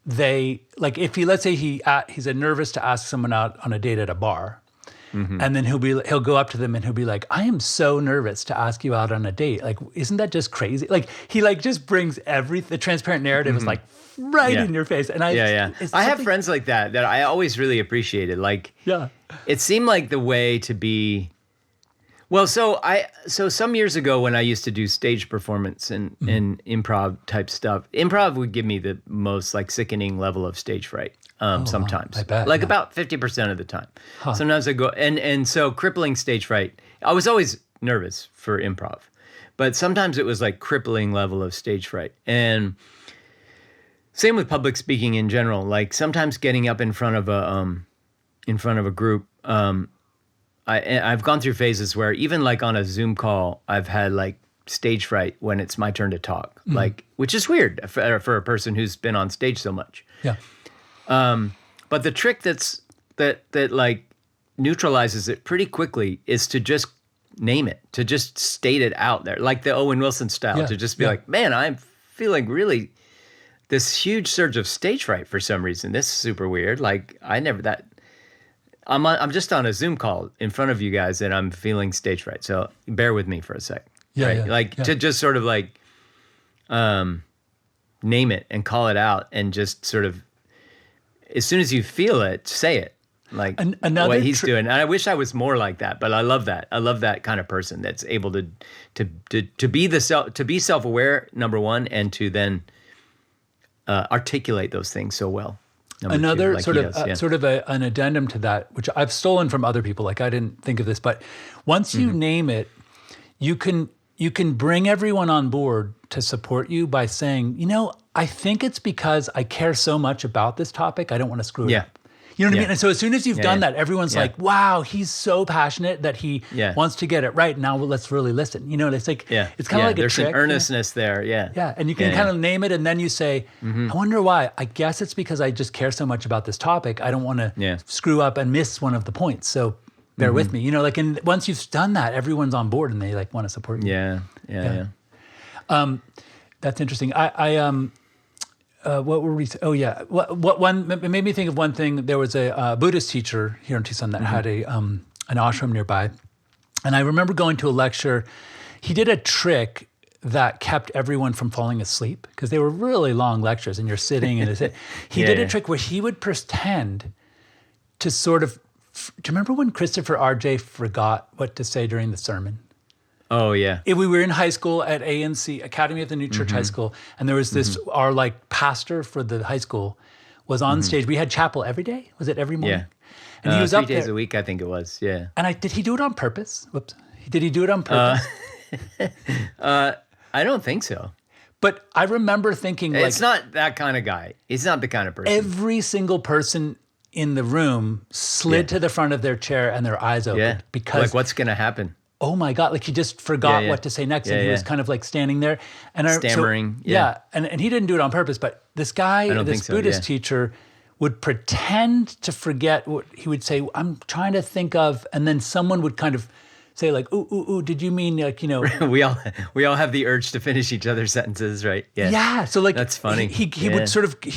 they like if he let's say he's nervous to ask someone out on a date at a bar. And then he'll go up to them and he'll be like, "I am so nervous to ask you out on a date. Like, isn't that just crazy?" Like he like just brings the transparent narrative is like right in your face. And I have friends like that I always really appreciated. Like, it seemed like the way to be. Well, so some years ago when I used to do stage performance and improv type stuff, improv would give me the most like sickening level of stage fright. Sometimes, I bet, like about 50% of the time. Sometimes I go and so crippling stage fright. I was always nervous for improv, but sometimes it was like crippling level of stage fright. And same with public speaking in general. Like sometimes getting up in front of a group. I've gone through phases where even like on a Zoom call, I've had like stage fright when it's my turn to talk, like which is weird for a person who's been on stage so much. Yeah. But the trick that like neutralizes it pretty quickly is to just name it, to just state it out there, like the Owen Wilson style, to just be like, "Man, I'm feeling really this huge surge of stage fright for some reason. This is super weird. Like I'm just on a Zoom call in front of you guys and I'm feeling stage fright. So bear with me for a sec." To just sort of like name it and call it out and just sort of. As soon as you feel it, say it, like what he's doing. And I wish I was more like that, but I love that. I love that kind of person that's able to be self-aware, number one, and to then articulate those things so well. Another like sort of an addendum to that, which I've stolen from other people. Like I didn't think of this, but once you name it, you can bring everyone on board to support you by saying, you know, I think it's because I care so much about this topic, I don't want to screw it up. You know what I mean? And so as soon as you've done that, everyone's like, wow, he's so passionate that he wants to get it right. Now let's really listen. You know, it's like, it's kind of like there's a trick. There's an earnestness there, Yeah, and you can kind of name it and then you say, I wonder why. I guess it's because I just care so much about this topic. I don't want to screw up and miss one of the points. So bear with me. You know, like, and once you've done that, everyone's on board and they like want to support you. Yeah. That's interesting. What were we? Oh yeah. What one? It made me think of one thing. There was a Buddhist teacher here in Tucson that had an ashram nearby, and I remember going to a lecture. He did a trick that kept everyone from falling asleep because they were really long lectures, and you're sitting and he did a trick where he would pretend to sort of. Do you remember when Christopher R.J. forgot what to say during the sermon? Oh, yeah. We were in high school at ANC, Academy of the New Church High School, and there was this, our like pastor for the high school was on stage. We had chapel every day. Was it every morning? Yeah. And he was up 3 days a week, I think it was, yeah. And did he do it on purpose? Whoops. Did he do it on purpose? I don't think so. But I remember thinking like... It's not that kind of guy. He's not the kind of person. Every single person in the room slid to the front of their chair and their eyes opened. Because... Like, what's going to happen? Oh my God, like he just forgot what to say next. And he was kind of like standing there. And stammering. And he didn't do it on purpose, but this guy, this Buddhist teacher would pretend to forget what he would say, I'm trying to think of, and then someone would kind of say like, ooh, did you mean like, you know. we all have the urge to finish each other's sentences, right? Yeah. Yeah, so like. That's funny. He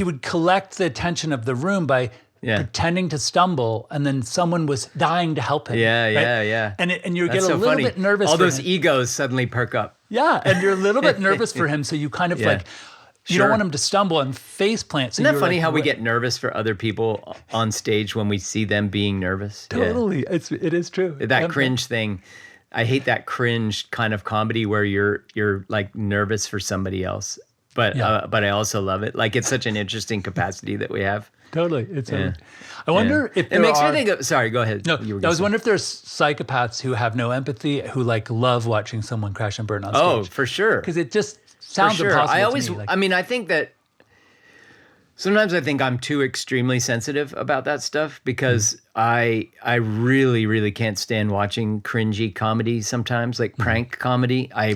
would collect the attention of the room by pretending to stumble, and then someone was dying to help him. Yeah. And you get a little bit nervous. All those egos suddenly perk up. Yeah, and you're a little bit nervous for him, so you kind of like, You don't want them to stumble and face plant. So isn't that funny how we get nervous for other people on stage when we see them being nervous? Totally. Yeah. It is true. That cringe thing. I hate that cringe kind of comedy where you're like nervous for somebody else. But I also love it. Like, it's such an interesting capacity that we have. Totally. I wonder if it makes me think of, sorry, go ahead. No, I was wondering if there's psychopaths who have no empathy, who like love watching someone crash and burn on stage. Oh, for sure. Because it just sounds impossible to me. Like, I mean, I think that sometimes I think I'm too extremely sensitive about that stuff because I really, really can't stand watching cringy comedy sometimes, like prank comedy. I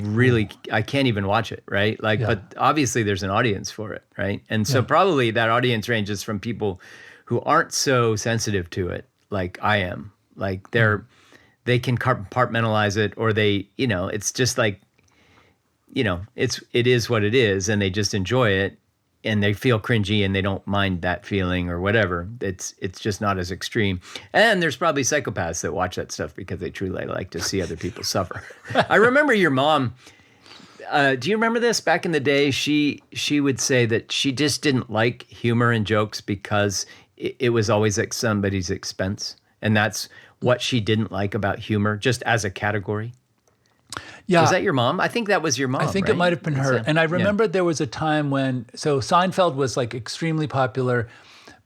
can't even watch it, right? Like, but obviously there's an audience for it, right? And so probably that audience ranges from people who aren't so sensitive to it, like I am. Like they can compartmentalize it, or they, it's just like, it is what it is, and they just enjoy it. And they feel cringy and they don't mind that feeling or whatever. It's just not as extreme. And there's probably psychopaths that watch that stuff because they truly like to see other people suffer. I remember your mom, do you remember this? Back in the day, she would say that she just didn't like humor and jokes because it was always at somebody's expense. And that's what she didn't like about humor, just as a category. Yeah. Was that your mom? I think that was your mom. I think it might have been her. And I remember there was a time when, so Seinfeld was like extremely popular,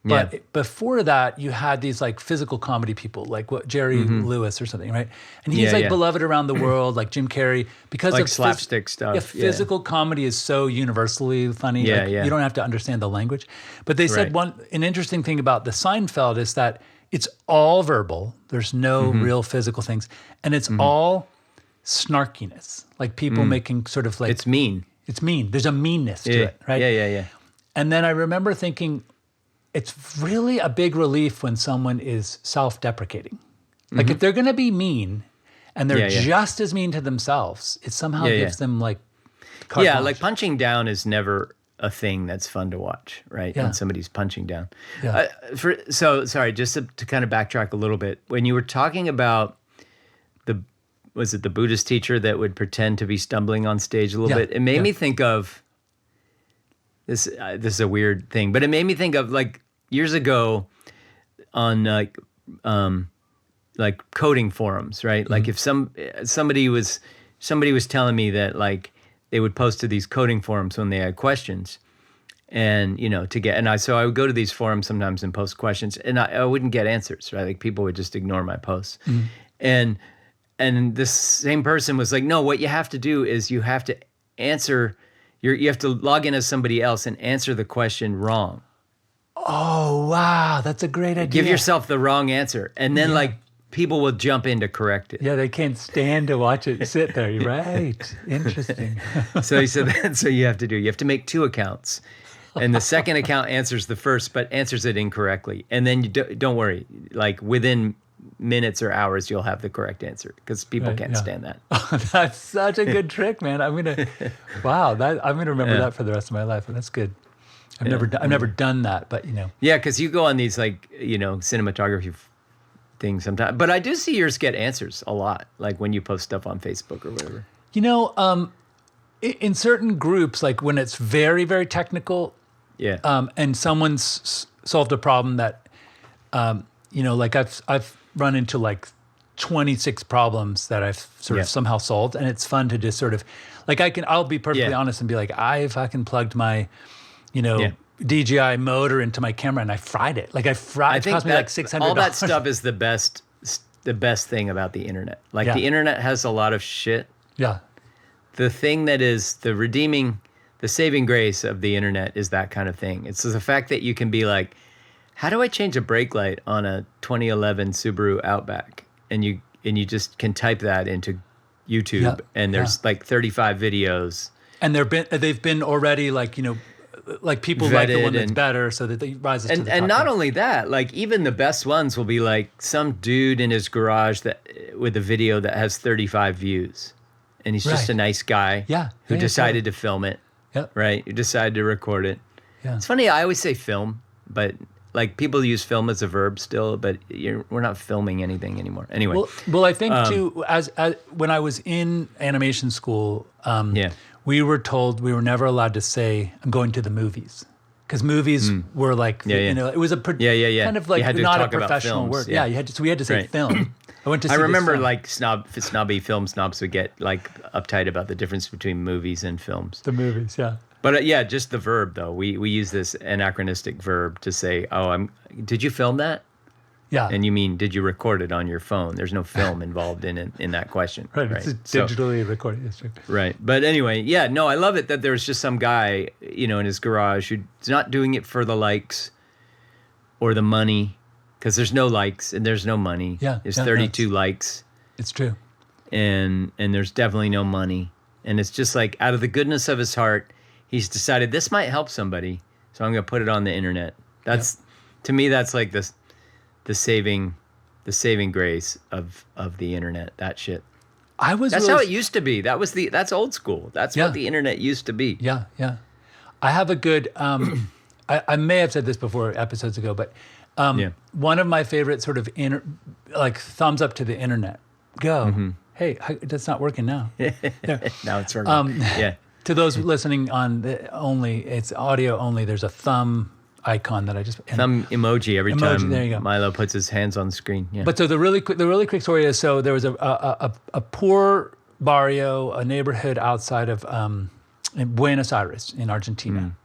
but before that you had these like physical comedy people, like Jerry Lewis or something, right? And he's beloved around the world, like Jim Carrey, because like of slapstick stuff. Yeah, physical comedy is so universally funny. You don't have to understand the language. But they said an interesting thing about the Seinfeld is that it's all verbal. There's no real physical things. And it's all snarkiness, like people making sort of like... It's mean. There's a meanness to it, right? Yeah. And then I remember thinking, it's really a big relief when someone is self-deprecating. Like if they're going to be mean and they're just as mean to themselves, it somehow gives them like... like punching down is never a thing that's fun to watch, right? When somebody's punching down. So, sorry, just to kind of backtrack a little bit. When you were talking about was it the Buddhist teacher that would pretend to be stumbling on stage a little bit? It made me think of this. This is a weird thing, but it made me think of like years ago on like coding forums, right? Like if somebody was telling me that like they would post to these coding forums when they had questions, and so I would go to these forums sometimes and post questions, and I wouldn't get answers, right? Like people would just ignore my posts, And this same person was like, no, what you have to do is you have to answer, you have to log in as somebody else and answer the question wrong. Oh, wow. That's a great idea. Give yourself the wrong answer. And then like people will jump in to correct it. Yeah, they can't stand to watch it sit there. Right. Interesting. So he said that's what you have to do. You have to make 2 accounts. And the second account answers the first, but answers it incorrectly. And then you don't worry, like within minutes or hours, you'll have the correct answer because people can't stand that. That's such a good trick, man. I'm gonna remember that for the rest of my life. And that's good. I've never done that, but Yeah, because you go on these like cinematography things sometimes, but I do see yours get answers a lot, like when you post stuff on Facebook or whatever. In certain groups, like when it's very, very technical, and someone's solved a problem that, like I've run into like 26 problems that I've sort of somehow solved, and it's fun to just sort of, like I'll be perfectly honest and be like, I fucking plugged my, DJI motor into my camera and I fried it. Like it cost me like $600. All that stuff is the best thing about the internet. Like the internet has a lot of shit. Yeah. The thing that is the saving grace of the internet is that kind of thing. It's the fact that you can be like, how do I change a brake light on a 2011 Subaru Outback? And you just can type that into YouTube, and there's like 35 videos. And they've been already like like people like the one that's better, so that they rise to the top. And not only that, like even the best ones will be like some dude in his garage with a video that has 35 views, and he's just a nice guy who decided to film it. Right, who decided to record it. It's funny. I always say film, but like people use film as a verb still, but we're not filming anything anymore. Anyway. Well, I think too, as when I was in animation school, we were told we were never allowed to say, I'm going to the movies. Because movies were like, you know, it was a kind of like not a professional word. Yeah, so we had to say film. I remember like snobby film snobs would get like uptight about the difference between movies and films. The movies, yeah. But just the verb though. We use this anachronistic verb to say, did you film that? Yeah. And you mean, did you record it on your phone? There's no film involved in that question. Right. It's digitally recorded. That's right. Right. But anyway, I love it that there's just some guy, you know, in his garage who's not doing it for the likes or the money, because there's no likes and there's no money. Yeah. There's 32 likes. It's true. And there's definitely no money. And it's just like out of the goodness of his heart, he's decided this might help somebody, so I'm going to put it on the internet. To me, that's like the saving grace of the internet. That shit. That's how it used to be. That's old school. That's what the internet used to be. Yeah, yeah. I have a good. I may have said this before episodes ago, but one of my favorite sort of thumbs up to the internet. Go. Mm-hmm. Hey, that's not working now. Now it's working. To those listening on it's audio only. There's a thumb icon that I just thumb emoji every time Milo puts his hands on the screen. Yeah. But so the really quick story is, so there was a poor barrio, a neighborhood outside of in Buenos Aires in Argentina,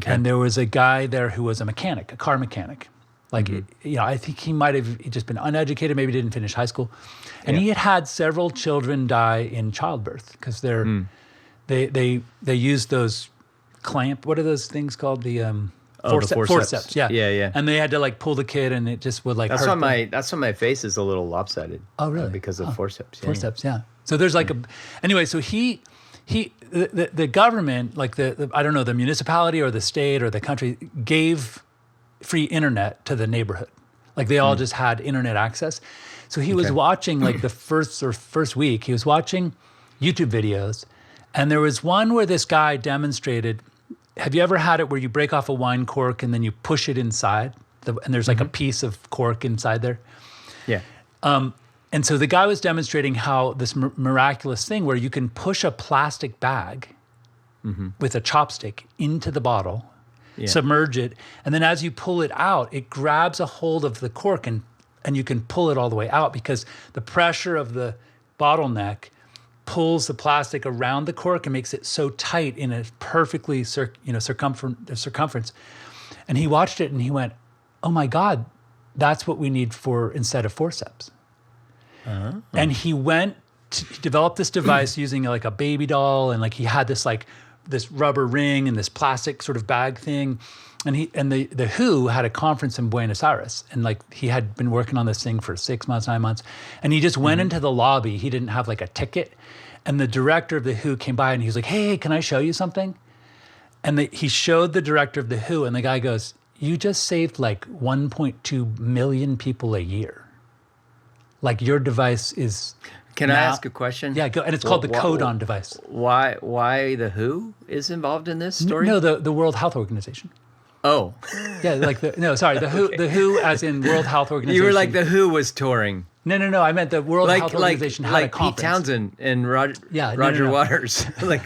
and there was a guy there who was a car mechanic. Like, you know, I think he might have just been uneducated, maybe didn't finish high school, and he had several children die in childbirth because they used those what are those things called? The forceps. Yeah. And they had to like pull the kid, and it just would like that's why my face is a little lopsided. Oh, really? Because of forceps. Forceps, yeah. So there's like anyway. So the government, like I don't know, the municipality or the state or the country gave free internet to the neighborhood. Like they all just had internet access. So he was watching like the first week. He was watching YouTube videos, and there was one where this guy demonstrated. Have you ever had it where you break off a wine cork and then you push it inside, and there's like a piece of cork inside there? Yeah. And so the guy was demonstrating how this miraculous thing where you can push a plastic bag with a chopstick into the bottle, submerge it, and then as you pull it out, it grabs a hold of the cork and you can pull it all the way out because the pressure of the bottleneck pulls the plastic around the cork and makes it so tight in a perfectly circumference. And he watched it and he went, "Oh my God, that's what we need instead of forceps." And he developed this device using like a baby doll, and like he had this rubber ring and this plastic sort of bag thing. And the WHO had a conference in Buenos Aires, and like he had been working on this thing for 6 months, 9 months, and he just went into the lobby. He didn't have like a ticket, and the director of the WHO came by and he was like, "Hey, can I show you something?" And he showed the director of the WHO, and the guy goes, "You just saved like 1.2 million people a year. Like your device is." Can I ask a question? Yeah, go. And it's called the Codon device. Why the WHO is involved in this story? No, the World Health Organization. Oh. Yeah, like the WHO as in World Health Organization. You were like the WHO was touring. No. I meant the World Health Organization had a conference. Pete Townsend and Roger Waters. Like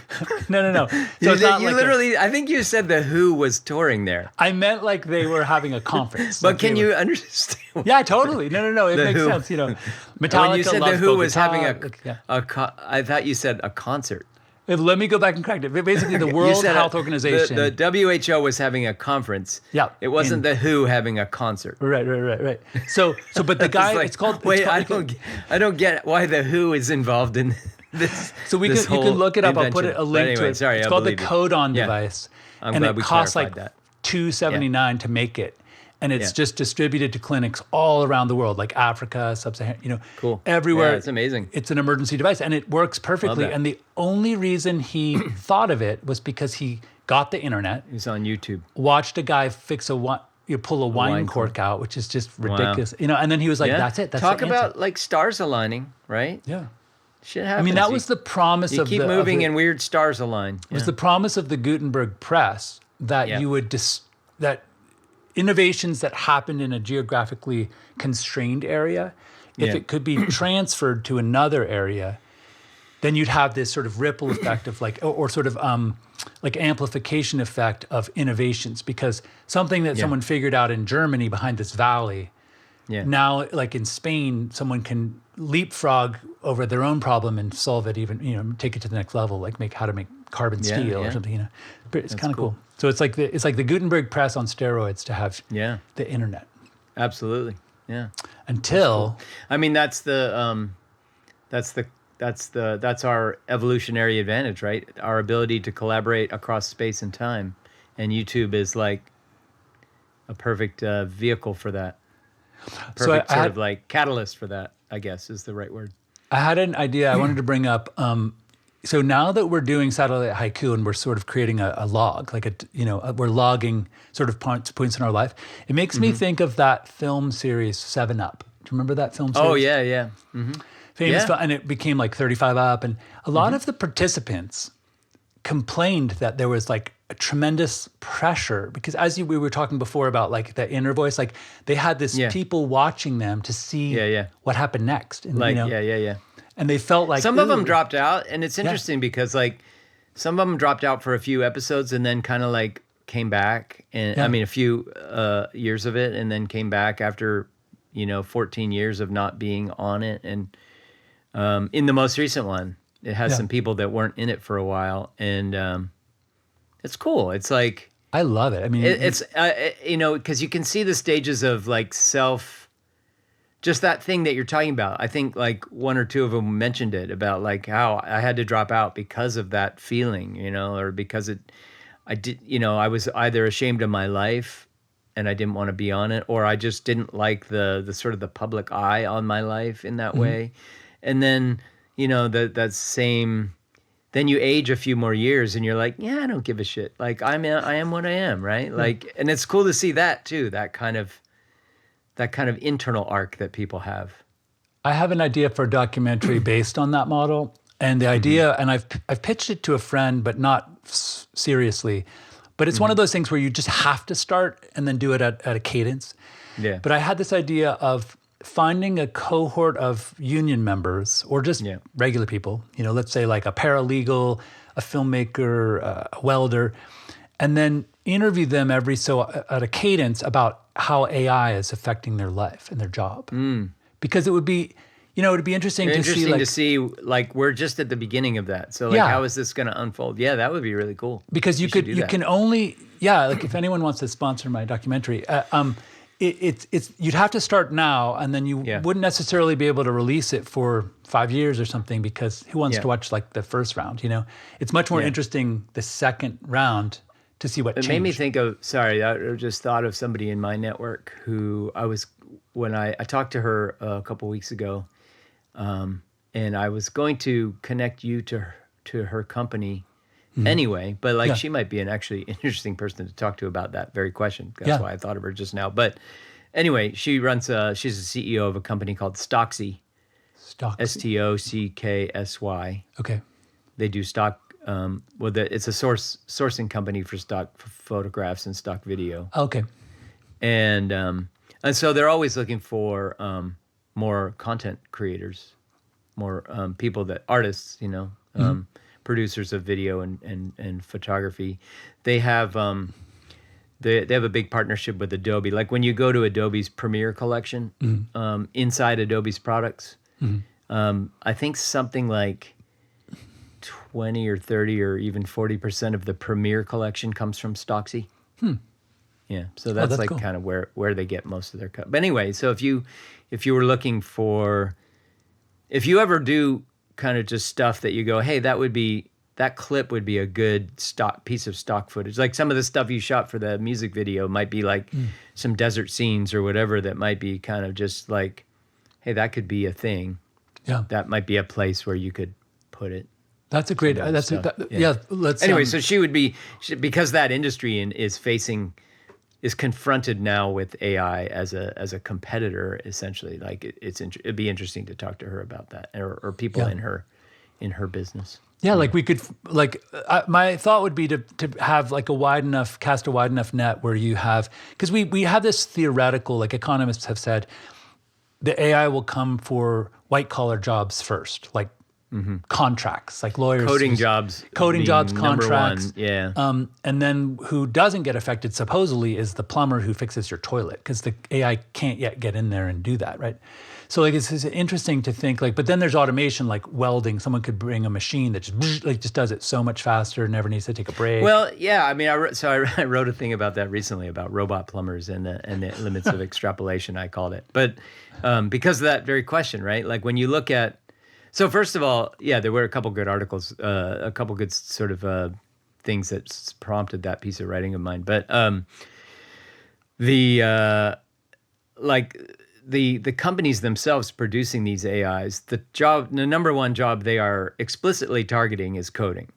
No. So I think you said the WHO was touring there. I meant like they were having a conference. But can you understand? Yeah, totally. No. It makes sense. You know, Metallica. When you said the WHO was having I thought you said a concert. Let me go back and correct it. Basically, the World Health Organization. The WHO was having a conference. Yeah. It wasn't the WHO having a concert. Right. So, but the guy, it's called. I don't get why the WHO is involved in this. So you can look it up. Invention. I'll put a link to it. Sorry, it's called the Codon device, and it costs like $279 to make it. And it's just distributed to clinics all around the world, like Africa, Sub-Saharan, cool. Everywhere. Yeah, it's amazing. It's an emergency device, and it works perfectly. And the only reason he thought of it was because he got the internet. He was on YouTube. Watched a guy pull a wine cork out, which is just ridiculous. Wow. And then he was like, "That's it. That's Talk the about answer." Like stars aligning, right? Yeah. Shit happens. I mean, that was the promise you keep moving and weird stars align. It was the promise of the Gutenberg press that you would innovations that happened in a geographically constrained area, if it could be transferred to another area, then you'd have this sort of ripple effect of like, or sort of like amplification effect of innovations, because something that someone figured out in Germany behind this valley, now like in Spain, someone can leapfrog over their own problem and solve it, even, take it to the next level, like how to make carbon steel or something, But it's kind of cool. So it's like the Gutenberg press on steroids to have the internet. Absolutely. Yeah. Until I mean, that's our evolutionary advantage, right? Our ability to collaborate across space and time, and YouTube is like a perfect vehicle for that. Perfect sort of like catalyst for that, I guess is the right word. I had an idea I wanted to bring up. So now that we're doing satellite haiku and we're sort of creating a log, like we're logging sort of points in our life. It makes me think of that film series 7 Up. Do you remember that film series? Oh yeah. Mm-hmm. Famous film, and it became like 35 Up, and a lot of the participants complained that there was like a tremendous pressure, because as we were talking before about like the inner voice, like they had this people watching them to see what happened next, and and they felt like some of them dropped out, and it's interesting because like some of them dropped out for a few episodes and then kind of like came back, and I mean a few years of it, and then came back after 14 years of not being on it. And in the most recent one, it has some people that weren't in it for a while, and it's cool. It's like I love it. I mean, it's because you can see the stages of like just that thing that you're talking about. I think like one or two of them mentioned it about like how I had to drop out because of that feeling, or because I was either ashamed of my life and I didn't want to be on it, or I just didn't like the sort of the public eye on my life in that way. And then, that same, then you age a few more years and you're like, yeah, I don't give a shit. Like I am what I am, right? Like, and it's cool to see that too, that kind of internal arc that people have. I have an idea for a documentary based on that model, and the idea, and I've pitched it to a friend, but not seriously. But it's one of those things where you just have to start and then do it at a cadence. Yeah. But I had this idea of finding a cohort of union members or just regular people, let's say like a paralegal, a filmmaker, a welder, and then interview them every so at a cadence about how AI is affecting their life and their job. Because it would be, it'd be interesting to see like we're just at the beginning of that. So like how is this going to unfold? Yeah, that would be really cool. Because you can only like if anyone wants to sponsor my documentary, it's you'd have to start now, and then you wouldn't necessarily be able to release it for 5 years or something, because who wants to watch like the first round? It's much more interesting the second round to see what changed. It made me think of, I just thought of somebody in my network who when I talked to her a couple weeks ago, and I was going to connect you to her company anyway, but like she might be an actually interesting person to talk to about that very question. That's why I thought of her just now. But anyway, she's a CEO of a company called Stocksy. Stocksy. Okay. They do stock. It's a sourcing company for stock photographs and stock video. Okay. And so they're always looking for more content creators, more artists, producers of video and photography. They have they have a big partnership with Adobe. Like when you go to Adobe's Premiere collection, inside Adobe's products, I think something like 20 or 30 or even 40% of the Premiere collection comes from Stocksy. Yeah, so that's like cool. Kind of where they get most of their cut. But anyway, so if you were looking for, if you ever do kind of just stuff that you go, hey, that clip would be a good piece of stock footage. Like some of the stuff you shot for the music video might be like some desert scenes or whatever that might be kind of just like, hey, that could be a thing. Yeah, that might be a place where you could put it. That's a great. Let's. Anyway, so she would be because that industry is confronted now with AI as a competitor, essentially. Like it'd be interesting to talk to her about that, or people in her business. Yeah, like we could, like my thought would be to have like cast a wide enough net where you have, because we have this theoretical, like economists have said, the AI will come for white collar jobs first, like contracts, like lawyers, Coding jobs, contracts. Yeah. And then who doesn't get affected supposedly is the plumber who fixes your toilet, because the AI can't yet get in there and do that, right? So like it's interesting to think like, but then there's automation like welding. Someone could bring a machine that just does it so much faster, never needs to take a break. Well, yeah. I mean, I wrote a thing about that recently about robot plumbers and the limits of extrapolation, I called it. But because of that very question, right? Like when you look at, so first of all, yeah, there were a couple good articles, a couple good sort of things that prompted that piece of writing of mine. But the companies themselves producing these AIs, the number one job they are explicitly targeting is coding.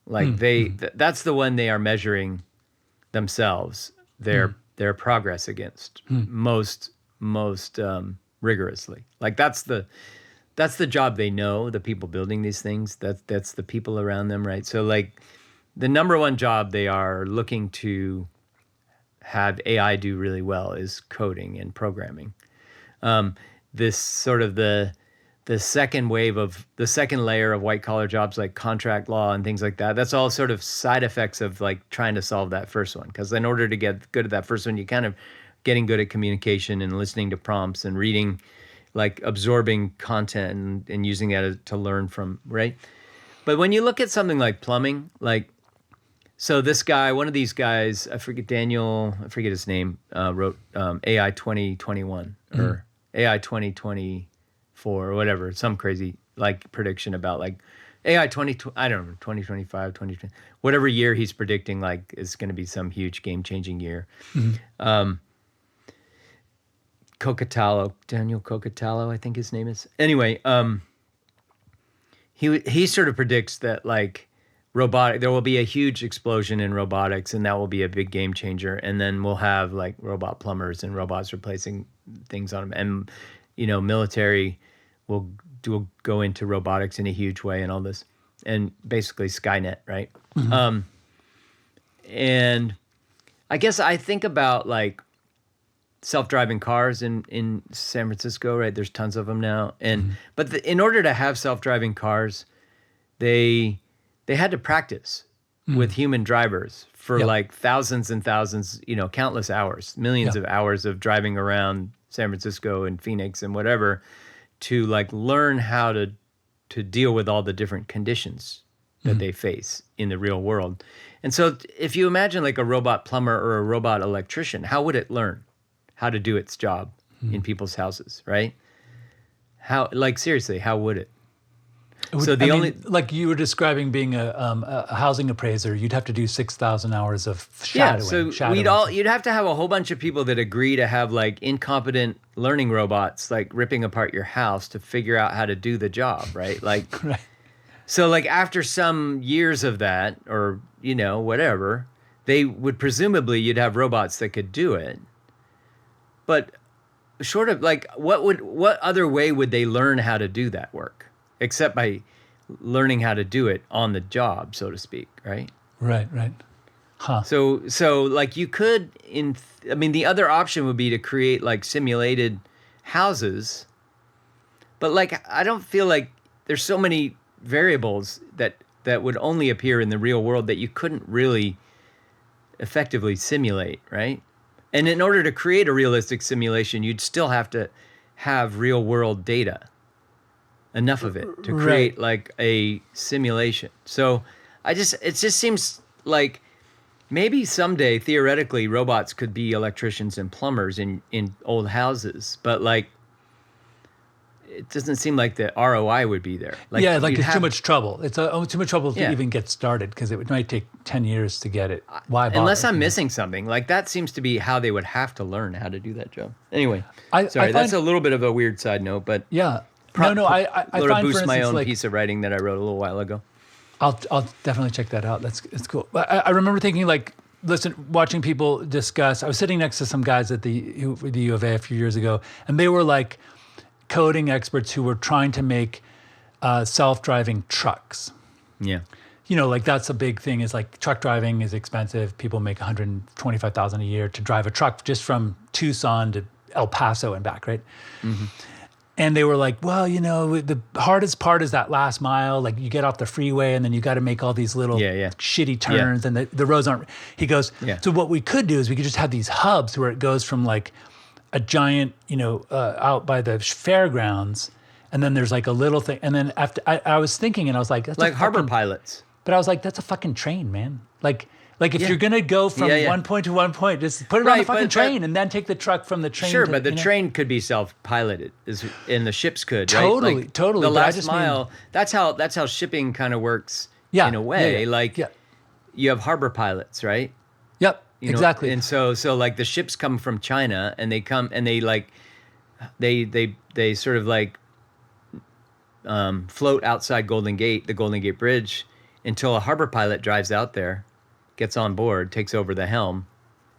Like that's the one they are measuring themselves, their progress against most rigorously. Like that's the job they know, the people building these things, that's the people around them, right? So like the number one job they are looking to have AI do really well is coding and programming. This sort of the second layer of white collar jobs like contract law and things like that, that's all sort of side effects of like trying to solve that first one. Because in order to get good at that first one, you kind of getting good at communication and listening to prompts and reading, like absorbing content and using that to learn from, right? But when you look at something like plumbing, like, so this guy, one of these guys, I forget his name, wrote AI 2021 or AI 2024 or whatever, some crazy like prediction about like AI 2025, 2020, whatever year he's predicting like is going to be some huge game-changing year. Daniel Cocatello, I think his name is. Anyway, he sort of predicts that like there will be a huge explosion in robotics, and that will be a big game changer. And then we'll have like robot plumbers and robots replacing things on them, and military will go into robotics in a huge way, and all this, and basically Skynet, right? And I guess I think about like self-driving cars in San Francisco, right? There's tons of them now, but in order to have self-driving cars, they had to practice with human drivers for like thousands and thousands, countless hours, millions of hours of driving around San Francisco and Phoenix and whatever to like learn how to deal with all the different conditions that they face in the real world. And so if you imagine like a robot plumber or a robot electrician, how would it learn how to do its job in people's houses, right? Seriously, how would it? Like you were describing being a housing appraiser, you'd have to do 6,000 hours of shadowing. Yeah, so you'd have to have a whole bunch of people that agree to have like incompetent learning robots like ripping apart your house to figure out how to do the job, right? Like, right. So like after some years of that, or whatever, you'd have robots that could do it. But short of like, what other way would they learn how to do that work? Except by learning how to do it on the job, so to speak, right? Right. Huh. So like you could, the other option would be to create like simulated houses, but like I don't feel like there's so many variables that would only appear in the real world that you couldn't really effectively simulate, right? And in order to create a realistic simulation, you'd still have to have real world data. Enough of it to create like a simulation. So it just seems like maybe someday theoretically robots could be electricians and plumbers in old houses, but like it doesn't seem like the ROI would be there. Like, it's too much trouble. It's too much trouble to even get started because it might take 10 years to get it. Why bother? Unless I'm missing something. Like that seems to be how they would have to learn how to do that job. Anyway, that's a little bit of a weird side note, but yeah. I find, boost my own piece of writing that I wrote a little while ago. I'll definitely check that out. It's cool. I remember thinking like, watching people discuss. I was sitting next to some guys at the U of A a few years ago, and they were like coding experts who were trying to make self-driving trucks. Yeah. You know, like that's a big thing is like truck driving is expensive. People make $125,000 a year to drive a truck just from Tucson to El Paso and back, right? Mm-hmm. And they were like, well, you know, the hardest part is that last mile. Like you get off the freeway and then you got to make all these little shitty turns and the roads aren't. He goes, so what we could do is we could just have these hubs where it goes from like a giant, you know, out by the fairgrounds. And then there's like a little thing. And then after I was thinking and I was like, that's like harbor pilots. But I was like, that's a fucking train, man. Like if you're going to go from one point to one point, just put it on the fucking train and then take the truck from the train. Sure, but the train could be self-piloted, and the ships could, totally, right? Like, totally. The last mile, that's how shipping kind of works in a way. You have harbor pilots, right? Yep, you know, exactly. And so like the ships come from China, and they come and they like, they sort of like float outside the Golden Gate Bridge, until a harbor pilot drives out there, gets on board, takes over the helm,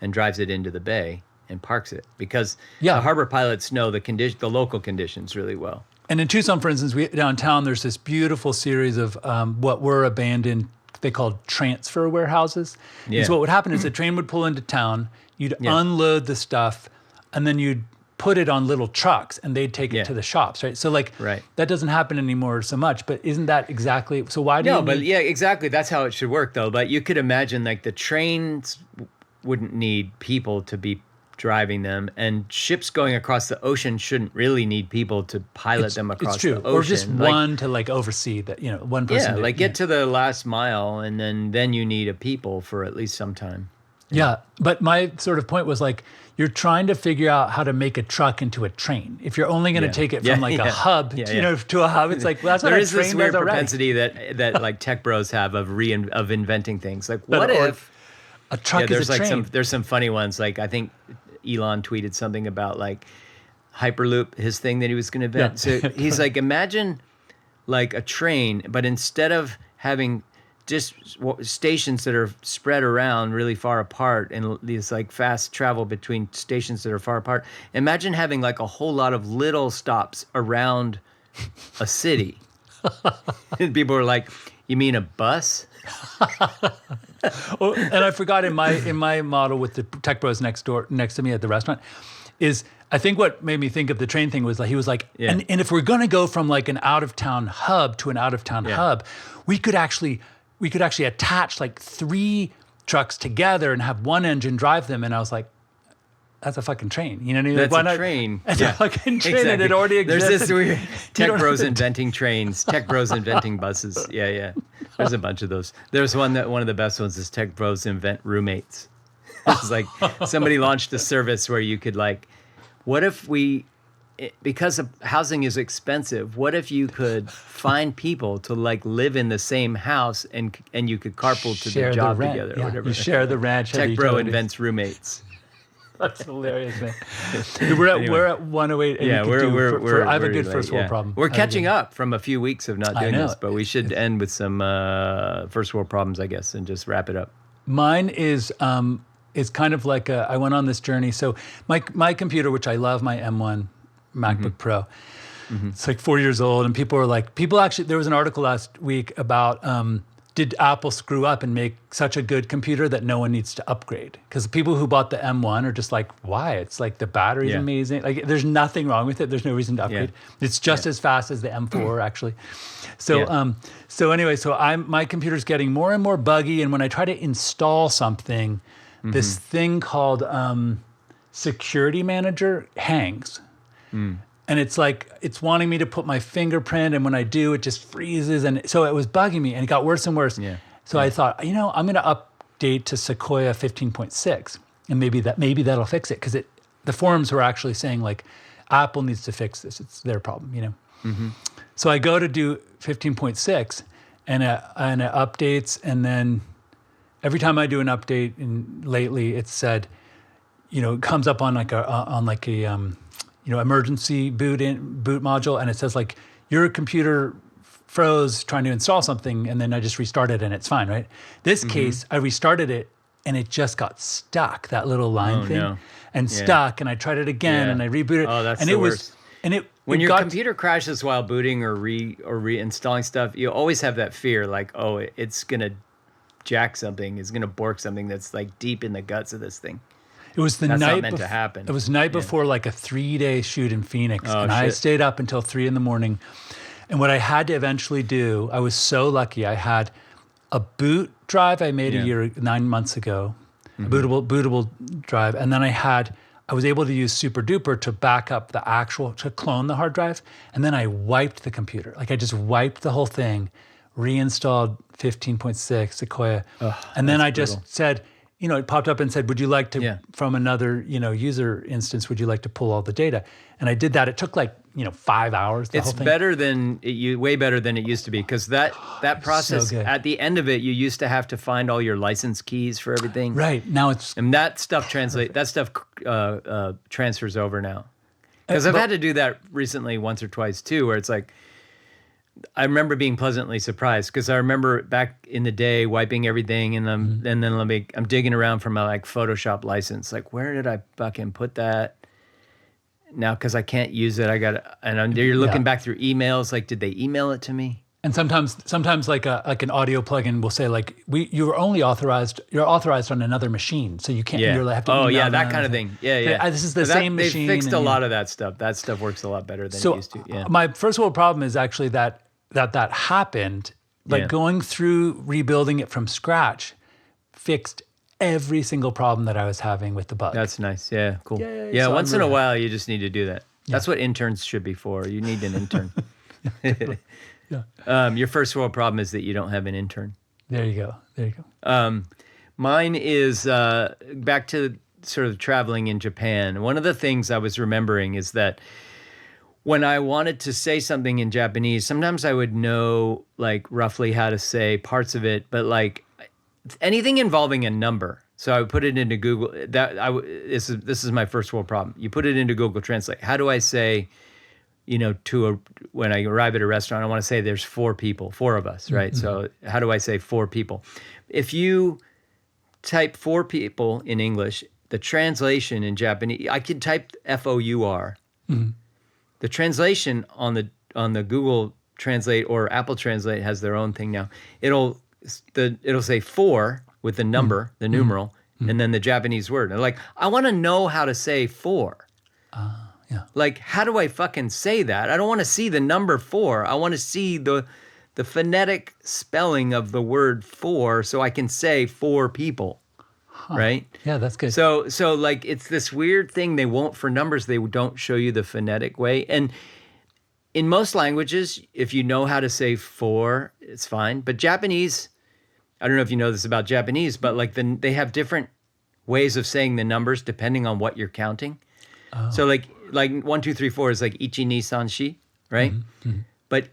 and drives it into the bay and parks it. Because the harbor pilots know the local conditions really well. And in Tucson, for instance, downtown, there's this beautiful series of what were abandoned, they called transfer warehouses. Yeah. So what would happen is the train would pull into town, you'd unload the stuff, and then you'd put it on little trucks and they'd take it to the shops, right? So like that doesn't happen anymore so much, but isn't that exactly, so why do exactly. That's how it should work though. But you could imagine like the trains wouldn't need people to be driving them, and ships going across the ocean shouldn't really need people to pilot them across the ocean. Or just one to like oversee that, you know, one person. Yeah, get to the last mile and then you need a people for at least some time. Yeah, but my sort of point was like, you're trying to figure out how to make a truck into a train. If you're only going to take it from a hub, you know, to a hub, it's like, well, that's what a train does already. There is this weird propensity that like tech bros have of inventing things. Like, what if a truck is a train? There's some funny ones. Like, I think Elon tweeted something about like Hyperloop, his thing that he was going to invent. So he's like, imagine like a train, but instead of having just stations that are spread around really far apart and these like fast travel between stations that are far apart. Imagine having like a whole lot of little stops around a city. And people were like, you mean a bus? And I forgot in my model with the tech bros next to me at the restaurant is I think what made me think of the train thing was like, he was like, and if we're going to go from like an out of town hub to an out of town hub, we could actually attach like 3 trucks together and have one engine drive them. And I was like, that's a fucking train. You know what I mean? That's like, a train. That's a fucking train and it already exists. There's this weird tech bros inventing trains, tech bros inventing buses. Yeah. There's a bunch of those. There's one of the best ones is tech bros invent roommates. It's like somebody launched a service where you could like, what if because housing is expensive, what if you could find people to like live in the same house and you could carpool to the job together or whatever. You share the ranch. Tech bro invents roommates. That's hilarious, man. We're at 108. And I have a good first world problem. We're catching up from a few weeks of not doing this, but we should end with some first world problems, I guess, and just wrap it up. Mine is kind of like I went on this journey. So my computer, which I love, my M1 MacBook Pro. It's like 4 years old, and people actually, there was an article last week about did Apple screw up and make such a good computer that no one needs to upgrade? Because people who bought the M1 are just like, why? It's like the battery's amazing. Like there's nothing wrong with it. There's no reason to upgrade. It's just as fast as the M4 actually. So my computer's getting more and more buggy, and when I try to install something, this thing called Security Manager hangs. And it's like, it's wanting me to put my fingerprint, and when I do, it just freezes. And so it was bugging me, and it got worse and worse. So I thought, I'm going to update to Sequoia 15.6, and maybe that'll fix it. Because the forums were actually saying like, Apple needs to fix this. It's their problem, So I go to do 15.6, and it updates, and then every time I do an update, and lately it said, it comes up on like a emergency boot module, and it says like your computer froze trying to install something, and then I just restarted and it's fine, right? This case, I restarted it and it just got stuck, that little line thing, and stuck, and I tried it again and I rebooted. Oh, that's and the worst. When your computer crashes while booting or reinstalling stuff, you always have that fear, like, oh, it's gonna jack something, it's gonna bork something that's like deep in the guts of this thing. It was the That's night not meant to happen. It was the night before like a 3-day shoot in Phoenix, and I shit. stayed up until 3 a.m. And what I had to eventually do, I was so lucky. I had a boot drive I made 9 months ago, a bootable drive, and then I was able to use Super Duper to back up to clone the hard drive, and then I wiped the computer. Like I just wiped the whole thing, reinstalled 15.6 Sequoia, and then I just said, it popped up and said, would you like to, from another, user instance, would you like to pull all the data? And I did that. It took 5 hours. It's better than way better than it used to be, because that process, so at the end of it, you used to have to find all your license keys for everything. Right. Now and that stuff transfers over now. Because I've had to do that recently once or twice too, where it's like, I remember being pleasantly surprised, because I remember back in the day wiping everything, and then I'm digging around for my Photoshop license. Like, where did I fucking put that? Now, because I can't use it, you're looking back through emails. Like, did they email it to me? And sometimes like an audio plugin will say you're authorized on another machine, so you can't. Yeah. You have to email that kind of thing. Yeah. This is the same machine. They fixed a lot of that stuff. That stuff works a lot better than it used to. Yeah. My first world problem is actually that happened. Going through rebuilding it from scratch fixed every single problem that I was having with the bug. That's nice. Yeah, cool. Yeah, so once in a while, you just need to do that. That's what interns should be for. You need an intern. Your first world problem is that you don't have an intern. There you go. Mine is back to sort of traveling in Japan. One of the things I was remembering is that when I wanted to say something in Japanese, sometimes I would know roughly how to say parts of it, but anything involving a number. So I would put it into Google. This is my first world problem. You put it into Google Translate. How do I say, when I arrive at a restaurant, I want to say there's 4 of us, right? Mm-hmm. So how do I say 4 people? If you type 4 people in English, the translation in Japanese, I could type FOUR. Mm-hmm. The translation on the Google Translate or Apple Translate has their own thing now. It'll say 4 with the number, the numeral, and then the Japanese word. And I want to know how to say 4. How do I fucking say that? I don't want to see the number 4. I want to see the phonetic spelling of the word 4 so I can say 4 people. Right? Yeah, that's good. So it's this weird thing they won't for numbers. They don't show you the phonetic way. And in most languages, if you know how to say 4, it's fine. But Japanese, I don't know if you know this about Japanese, but they have different ways of saying the numbers depending on what you're counting. Oh. So 1, 2, 3, 4 is ichi ni san shi, right? Mm-hmm. Mm-hmm. But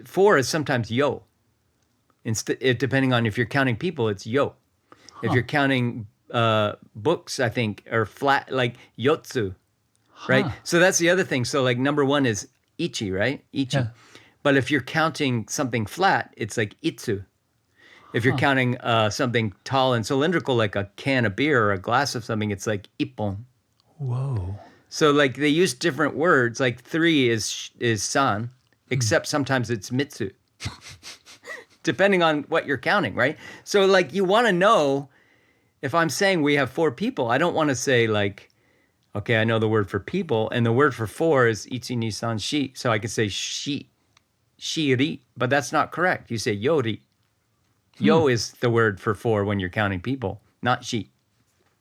4 is sometimes yo. Depending on if you're counting people, it's yo. If you're counting books, I think, or flat, yotsu, right? So that's the other thing. So number 1 is ichi, right? Ichi. Yeah. But if you're counting something flat, it's itsu. If you're counting something tall and cylindrical, like a can of beer or a glass of something, it's ippon. Whoa. So they use different words. 3 is san, except sometimes it's mitsu. Depending on what you're counting, right? So you want to know, if I'm saying we have 4 people, I don't want to say okay, I know the word for people, and the word for 4 is ichi ni san shi. So I could say shiri, but that's not correct. You say yori. Yo is the word for 4 when you're counting people, not shi,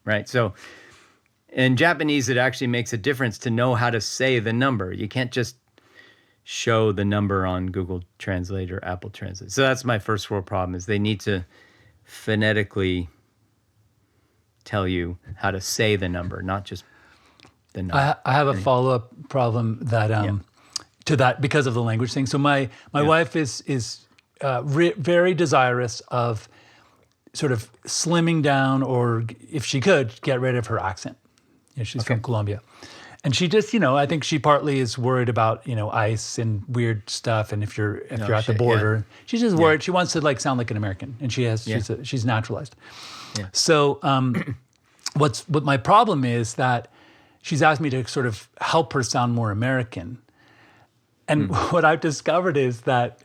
right? So in Japanese, it actually makes a difference to know how to say the number. You can't just show the number on Google Translate or Apple Translate. So that's my first world problem, is they need to phonetically tell you how to say the number, not just the number. I have a follow-up problem that to that because of the language thing. So my wife is very desirous of sort of slimming down, or if she could, get rid of her accent. She's from Colombia. And she just, I think she partly is worried about, ICE and weird stuff. And if you're at the border, she's just worried. She wants to sound like an American, and she's naturalized. Yeah. So what my problem is that she's asked me to sort of help her sound more American. And what I've discovered is that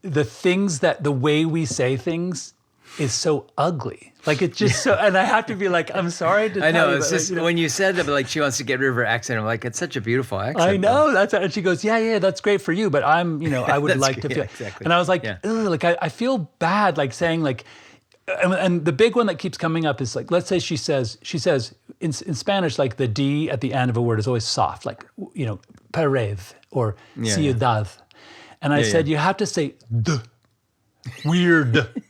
the way we say things is so ugly. Like it's just so, and I have to be like, I'm sorry to I know, tell you, it's but, just, when you said that, but like she wants to get rid of her accent, I'm like, it's such a beautiful accent. I know, and she goes, yeah, that's great for you, but I'm, I would like to feel, exactly. And I was like, ugh, like I feel bad, like saying like, and the big one that keeps coming up is like, let's say she says in Spanish, like the D at the end of a word is always soft, like, pared or ciudad. And I said, you have to say d, weird.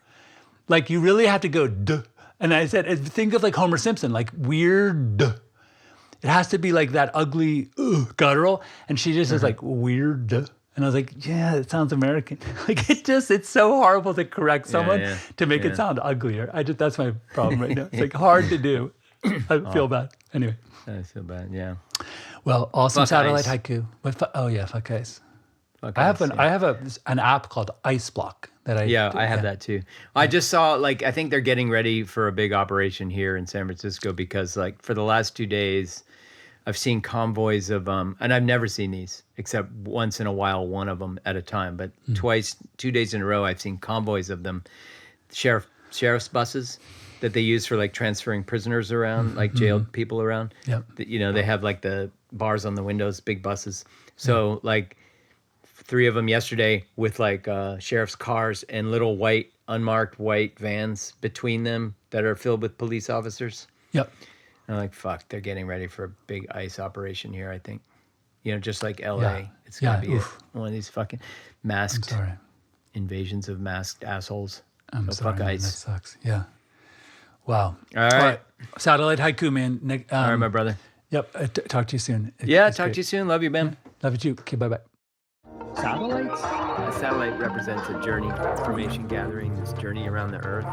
Like you really have to go d. And I said, think of like Homer Simpson, like weird. It has to be like that ugly guttural. And she just is like weird. And I was like, yeah, it sounds American. Like it's so horrible to correct someone to make it sound uglier. That's my problem right now. It's like hard to do. I feel bad. Anyway. I feel bad, yeah. Well, awesome Fuck satellite ice. haiku. Fuck ice. Fuck I have ice, I have an app called Ice Block that I have that too. I just saw, like, I think they're getting ready for a big operation here in San Francisco because, like, for the last 2 days, I've seen convoys of and I've never seen these except once in a while, one of them at a time. But 2 days in a row, I've seen convoys of them, sheriff's buses that they use for like transferring prisoners around, like jailed people around. Yep. They have like the bars on the windows, big buses. So like 3 of them yesterday with like sheriff's cars and little unmarked white vans between them that are filled with police officers. Yep. And I'm like, fuck, they're getting ready for a big ICE operation here, I think. Just like LA. Yeah. It's going to be Oof. one of these fucking masked Sorry. invasions of masked assholes. I'm So sorry. fuck Man, ICE. that sucks. Yeah. Wow. All right. Satellite haiku, man. Nick, All right, my brother. Yep. Talk to you soon. Talk to you soon. Love you, Ben. Love you too. Okay. Bye. Satellites? A satellite represents a journey, information gathering, this journey around the Earth.